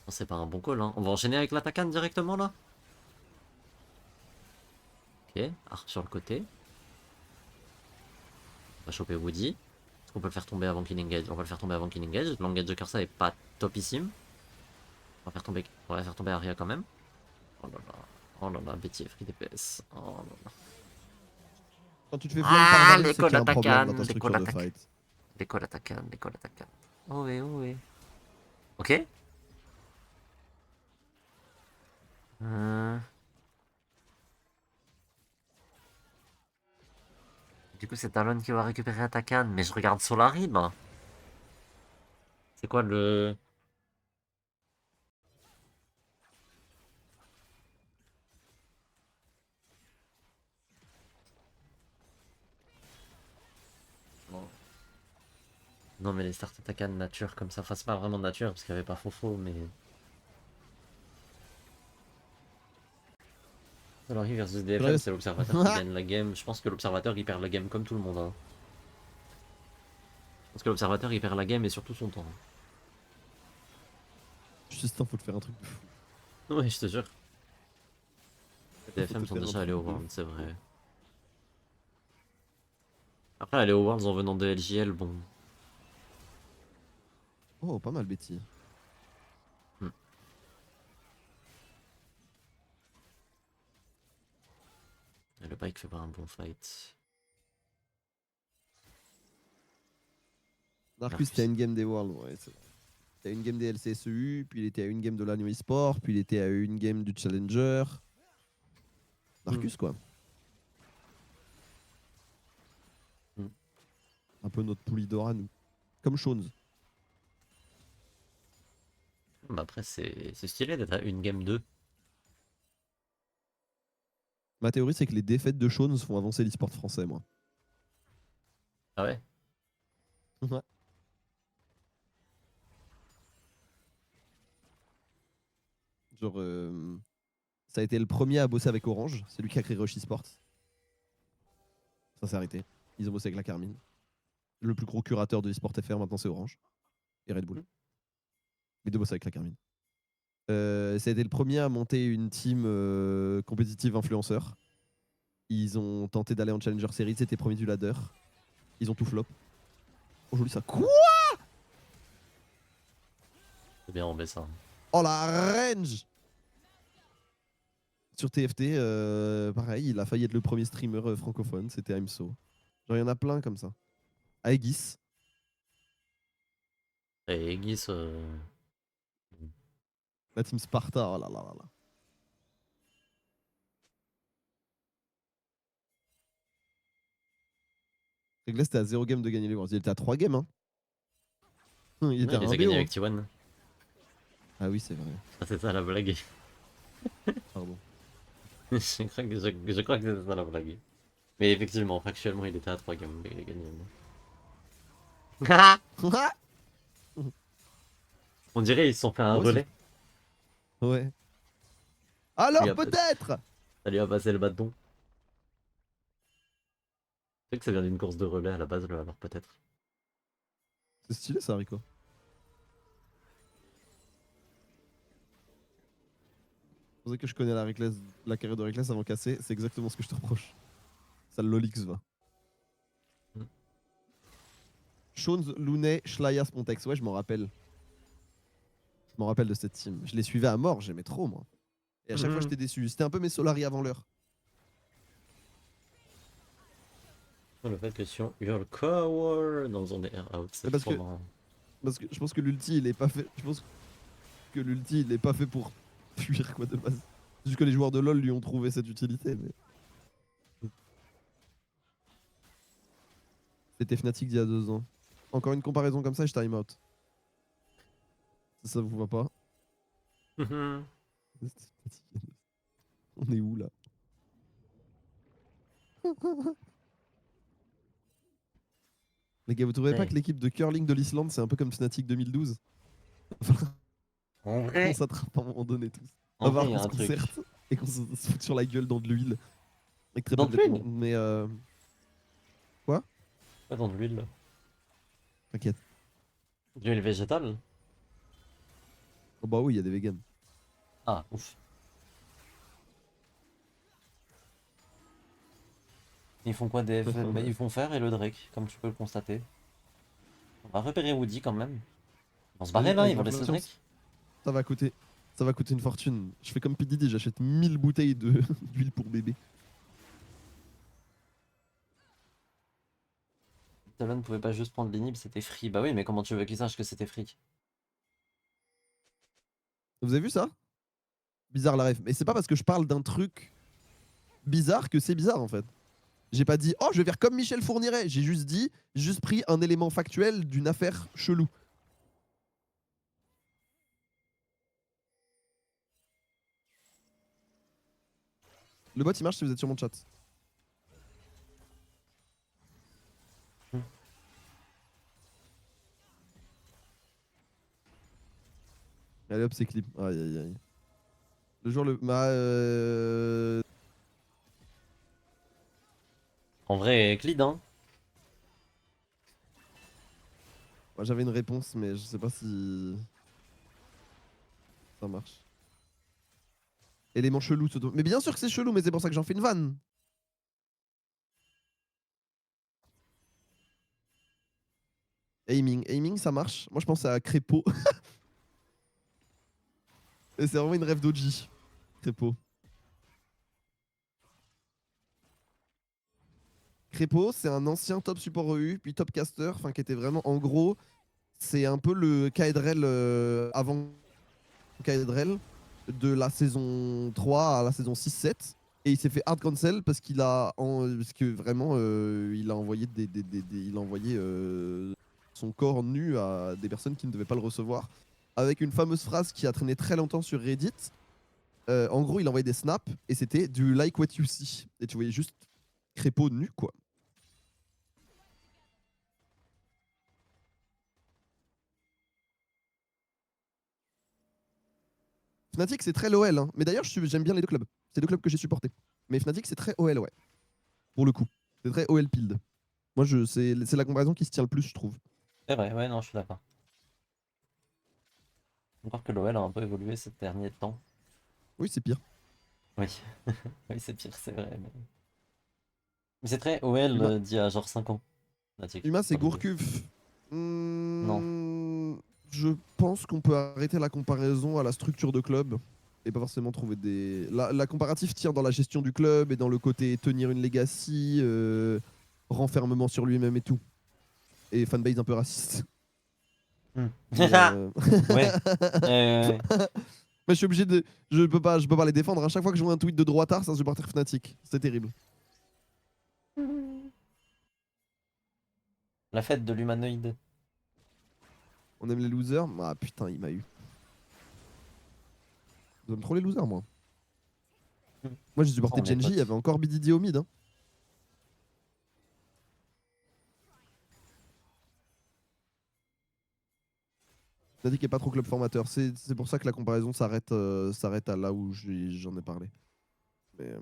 Oh, c'est pas un bon call, hein. On va enchaîner avec l'attaquant directement, là. Ok, arc sur le côté. On va choper Woody. Est-ce qu'on peut le faire tomber avant qu'il engage? On va le faire tomber avant qu'il engage. L'engage de Cursa est pas topissime. On va faire tomber Aria quand même. Oh là là. Oh là là, Betty free DPS. Oh là là. Quand tu te fais flingue par Varus, c'est qu'il y a un l'école problème dans ta d'attaquant, structure de fight. L'école attaquant, l'école attaquant. Oh ouais, oh ouais. Ok. Euh, Du coup, c'est Talon qui va récupérer Attacan, mais je regarde Solari, là. C'est quoi le... Non, mais les start attack de nature comme ça, enfin, c'est pas vraiment de nature parce qu'il n'y avait pas Fofo, mais. Alors, versus DFM, Sérieux, c'est l'observateur qui gagne la game. Je pense que l'observateur il perd la game comme tout le monde. Hein. Je pense que l'observateur il perd la game et surtout son temps. Juste, faut te faire un truc de fou. Ouais, je te jure. Les Faut DFM te sont faire un déjà allés truc au de World, c'est fou. vrai. Après, aller au Worlds en venant de LJL, bon. Oh, pas mal, Betty. Hmm. Et le bike fait pas un bon fight. Narcus, t'as une game des Worlds, ouais, c'est vrai. T'as une game des LCSEU, puis il était à une game de l'Agno eSport, puis il était à une game du Challenger. Narcus, quoi. Hmm. Un peu notre Poulidor à nous. Comme Shones. Bah après, c'est stylé d'être à une game 2. Ma théorie, c'est que les défaites de Shones font avancer l'e-sport français, moi. Ah ouais? Ouais. Genre, ça a été le premier à bosser avec Orange. C'est lui qui a créé Rush eSports. Ça s'est arrêté. Ils ont bossé avec la Carmine. Le plus gros curateur de eSport FR maintenant, c'est Orange. Et Red Bull. Les deux bossent avec la Carmine. Ça a été le premier à monter une team compétitive influenceur. Ils ont tenté d'aller en Challenger Series, c'était premier du ladder. Ils ont tout flop. Aujourd'hui, ça. Quoi? C'est bien, on met ça. Oh la range! Sur TFT, pareil, il a failli être le premier streamer francophone, c'était Aimso. Genre, il y en a plein comme ça. Aegis. Et Aegis, La team Sparta, oh là là là là. Reglas, c'était à 0 game de gagner les Worlds. Il était à 3 games, hein. Il était non, à il les 1 a gagnés BO. avec Hein. T1. Ah oui, c'est vrai. Ah, c'est ça la blague. Pardon. Je crois que c'était ça la blague. Mais effectivement, factuellement, il était à 3 games, mais il a gagné. On dirait ils se sont fait un Ouais, relais. ouais. Ça lui Alors a pas- peut-être. ça lui a passé le bâton. C'est que ça vient d'une course de relais à la base, alors peut-être. C'est stylé ça, Rico. C'est vrai que je connais la carrière de Reckless avant casser, c'est exactement ce que je te reproche. Ça Lolix va. Mm. Shones, Looney, Schleias, Pontex, ouais, je m'en rappelle. Je m'en rappelle de cette team. Je les suivais à mort, j'aimais trop, moi. Et à chaque fois, Mhm. j'étais déçu. C'était un peu mes Solari avant l'heure. Le fait que si on hurle Cower dans zone air out, c'est Mais parce trop que, marrant. parce que je pense que l'ulti, il est pas fait. Je pense que l'ulti, il est pas fait pour fuir, quoi, de base. C'est juste que les joueurs de LoL lui ont trouvé cette utilité. Mais... C'était Fnatic d'il y a 2 ans. Encore une comparaison comme ça, je time out. Ça vous va pas? Mhm. On est où là? Les gars, vous trouvez pas Ouais. que l'équipe de curling de l'Islande, c'est un peu comme Fnatic 2012? En On vrai, s'attrape à un moment donné tous. en On va vrai, voir il y a qu'on un se truc. concerte et qu'on se fout sur la gueule dans de l'huile. Avec très peu Dans de de vêtements. l'huile? Mais quoi? Pas dans de l'huile. T'inquiète. De l'huile végétale? Oh bah oui, il y a des vegans. Ah, ouf. Ils font quoi des bah, ils font faire et le Drake, comme tu peux le constater. On va repérer Woody quand même. Ils vont se barrer là, Avec ils vont laisser le l'inflation, Drake. ça va coûter. Ça va coûter une fortune. Je fais comme PDD, j'achète 1000 bouteilles d'huile pour bébé. Talon ne pouvait pas juste prendre l'inhib, c'était free. Bah oui, mais comment tu veux qu'ils sachent que c'était free? Vous avez vu ça? Bizarre la ref. Mais c'est pas parce que je parle d'un truc bizarre que c'est bizarre en fait. J'ai pas dit oh je vais faire comme Michel Fourniret. J'ai juste pris un élément factuel d'une affaire chelou. Le bot il marche si vous êtes sur mon chat. Allez hop, c'est clip. Aïe aïe aïe. Le jour le. Bah, En vrai, Clid, hein. moi j'avais une réponse, mais je sais pas si ça marche. Élément chelou. Mais bien sûr que c'est chelou, mais c'est pour ça que j'en fais une vanne. Aiming. Aiming, ça marche. Moi je pense à Crépeau. Et c'est vraiment une rêve d'OG. Crépeau. Crépeau, c'est un ancien top support EU, puis top caster, enfin qui était vraiment en gros, c'est un peu le Kaedrel avant Kaedrel de la saison 3 à la saison 6-7. Et il s'est fait hard cancel parce parce que vraiment il a envoyé il a envoyé son corps nu à des personnes qui ne devaient pas le recevoir avec une fameuse phrase qui a traîné très longtemps sur Reddit. En gros, il envoyait des snaps et c'était du like what you see et tu voyais juste Crépeau nu quoi. Fnatic, c'est très l'OL. Hein. Mais d'ailleurs, j'aime bien les deux clubs. C'est deux clubs que j'ai supportés. Mais Fnatic, c'est très OL, ouais. Pour le coup. C'est très OL pilled. Moi, c'est la comparaison qui se tient le plus, je trouve. C'est vrai, ouais, non, je suis d'accord. Encore que l'OL a un peu évolué ces derniers temps. Oui, c'est pire. Oui, oui, c'est pire, c'est vrai. Mais c'est très OL Uma, d'il y a genre 5 ans. Fnatic, Uma c'est pour le coup. Gourcuff. Non. Je pense qu'on peut arrêter la comparaison à la structure de club et pas forcément trouver des. La comparative tient dans la gestion du club et dans le côté tenir une legacy, renfermement sur lui-même et tout. Et fanbase un peu raciste. Hmm. Mais, Ouais. Ouais. mais je suis obligé de. Je peux pas les défendre. À chaque fois que je vois un tweet de droitard, c'est un supporter Fnatic. C'est terrible. La fête de l'humanoïde. On aime les losers. Ah putain, il m'a eu. J'aime trop les losers, moi. Moi, j'ai supporté On est Genji, il y avait potes. encore BDD au mid. Hein. Fnatic est pas trop club formateur. C'est pour ça que la comparaison s'arrête à là où j'en ai parlé. Mais,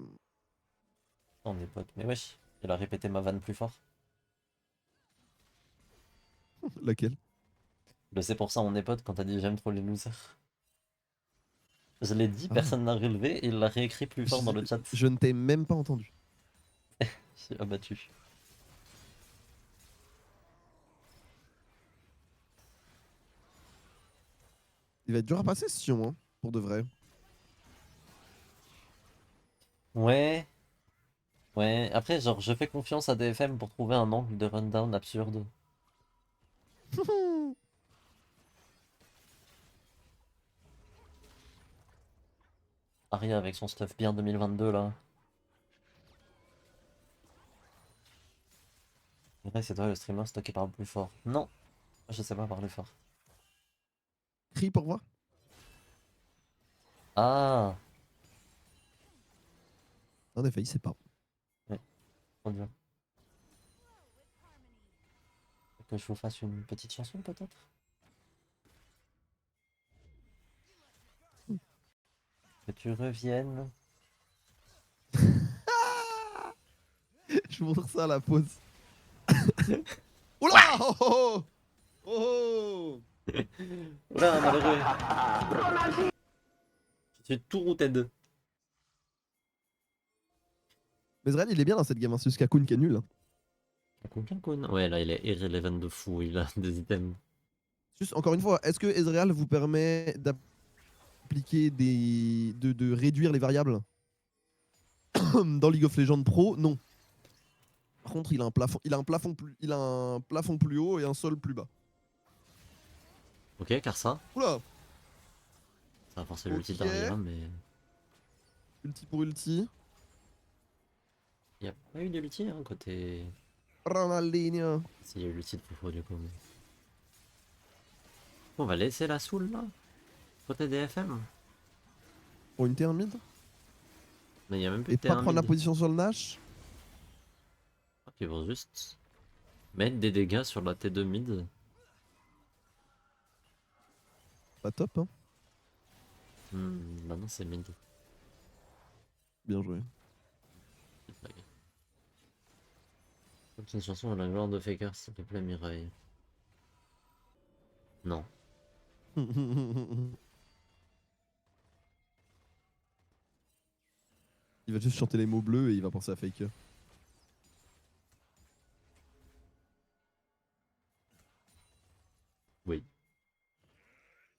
On est potes. Mais wesh, il a répété ma vanne plus fort. laquelle C'est pour ça on est potes quand t'as dit j'aime trop les losers. Je l'ai dit, Ah, personne n'a relevé et il l'a réécrit plus fort dans le chat. je ne t'ai même pas entendu. Je suis abattu. Il va être dur à passer ce Sion, hein, pour de vrai. Ouais. Ouais. Après, genre, je fais confiance à DFM pour trouver un angle de rundown absurde. Aria avec son stuff bien 2022 là. Ouais, c'est toi le streamer, c'est toi qui parle plus fort. Non, je sais pas parler fort. Crie pour voir. Ah, En effet, il sait pas. ouais, trop dur. Faut que je vous fasse une petite chanson peut-être? Que tu reviennes. Je vous montre ça à la pause. Oula oh, oh, oh, oh. Oula, malheureux. Je suis tout routed. Mais Zren, il est bien dans cette game, hein. C'est juste Kakun qui est nul. Hein. Kun. Ouais, là il est irrelevant de fou, il a des items. Juste, encore une fois, est-ce que Ezreal vous permet d'appliquer de réduire les variables dans League of Legends Pro? Non. Par contre, il a un plafond plus haut et un sol plus bas. Ok, car ça Oula. va forcer l'ulti Ok. d'Aria, mais. Ulti pour ulti. Il y a pas eu d'ulti hein, côté. Ronaldinho. S'il y a eu l'ulti de Fofo du coup. On va laisser la soul là. Côté DFM. Pour une terre mid. Mais il y a même plus Et de pas terrain prendre la mid. position sur le Nash. Ils vont juste mettre des dégâts sur la T2 mid. Pas top, hein. Bah non, c'est mid. Bien joué. C'est une chanson à la gloire de Faker, s'il te plaît, Mireille. Non. Il va juste chanter les mots bleus et il va penser à Faker. Oui.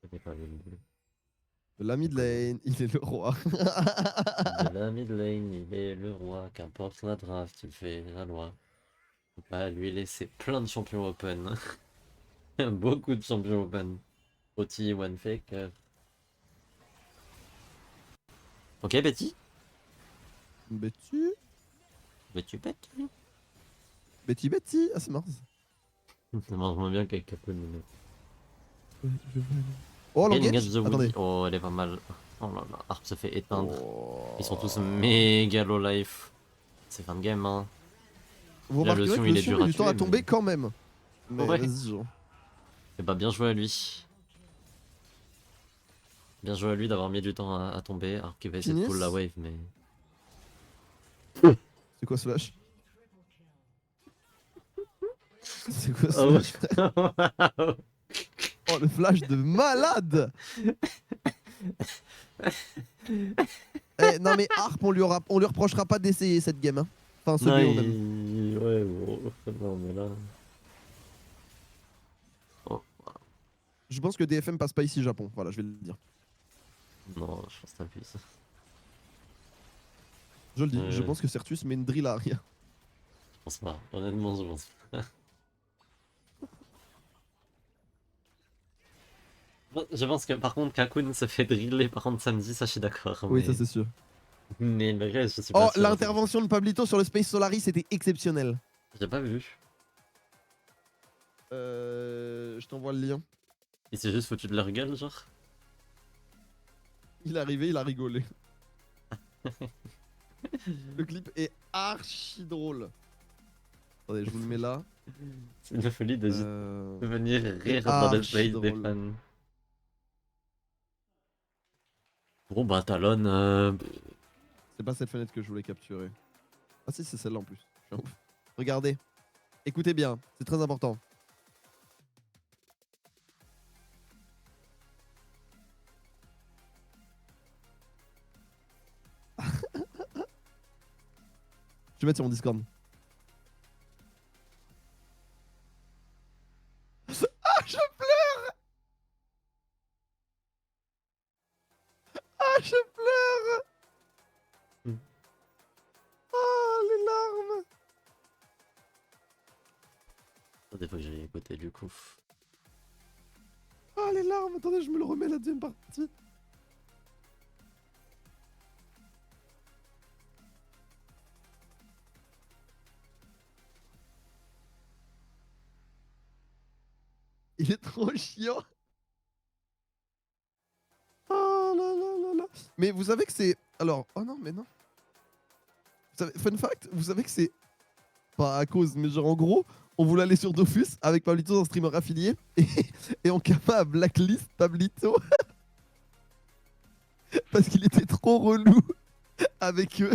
C'était pas le bleu. La mid lane, il est le roi. De la mid lane, il est le roi, qu'importe la draft, il fait la loi. Faut pas lui laisser plein de champions open. Beaucoup de champions open. Oti, One Fake. Ok, Betty. Betty. Betty, Betty. Betty, Betty. Ah, c'est marrant. Ça marche moins bien qu'avec Capone. Oh, Ok, l'engage. Engage the Woody. Attendez. Oh, elle est pas mal. Oh là là, Harp se fait éteindre. Oh. Ils sont tous méga low life. C'est fin de game, hein. Vous Là, le remarquerez Sion, que il le est Sion dur met à du temps à tuer, tomber mais- quand même. Mais Ouais. vas-y, genre. Eh bah, bien joué à lui. Bien joué à lui d'avoir mis du temps à tomber. Alors qu'il va essayer de pull la wave, mais. C'est quoi ce flash? C'est quoi ce Oh, flash, frère? Oh, le flash de malade! Eh, non mais Harp, on lui reprochera pas d'essayer cette game. Hein. Enfin, ce non, BO même. Ouais, bon. Non, mais là. Oh, Je pense que DFM passe pas ici Japon. Voilà, je vais le dire. non, je pense que t'abuses. Je le dis. Ouais, Je ouais. pense que Certus met une drill à rien. Je pense pas. Honnêtement, je pense pas. Je pense que par contre, Kakun se fait driller par contre samedi, ça je suis d'accord. Oui, mais... ça c'est sûr. Mais le reste, je suis pas Oh, sûr. l'intervention de Pablito sur le Space Solaris c'était exceptionnel. J'ai pas vu. Je t'envoie le lien. Il s'est juste foutu de leur gueule, genre. Il est arrivé, il a rigolé. Le clip est archi drôle. Attendez, je vous le mets là. C'est une folie de juste Euh... venir rire dans le archi space des drôle. fans. Bon bah Talon, C'est pas cette fenêtre que je voulais capturer. Ah si, c'est celle-là en plus. Je suis un ouf. Regardez. Écoutez bien, c'est très important. Je vais mettre sur mon Discord. Ah, je pleure! Ah, je pleure! Hmm. Ah, les larmes! des fois que j'ai écouté du coup. Ah, les larmes! Attendez, je me le remets la deuxième partie. Il est trop chiant. Oh là là là là. Mais vous savez que c'est... Alors... Oh non, mais non. Vous savez... Fun fact, vous savez que c'est... Pas à cause, mais genre en gros, on voulait aller sur Dofus avec Pablito, un streamer affilié, et on capa à blacklist Pablito. Parce qu'il était trop relou avec eux.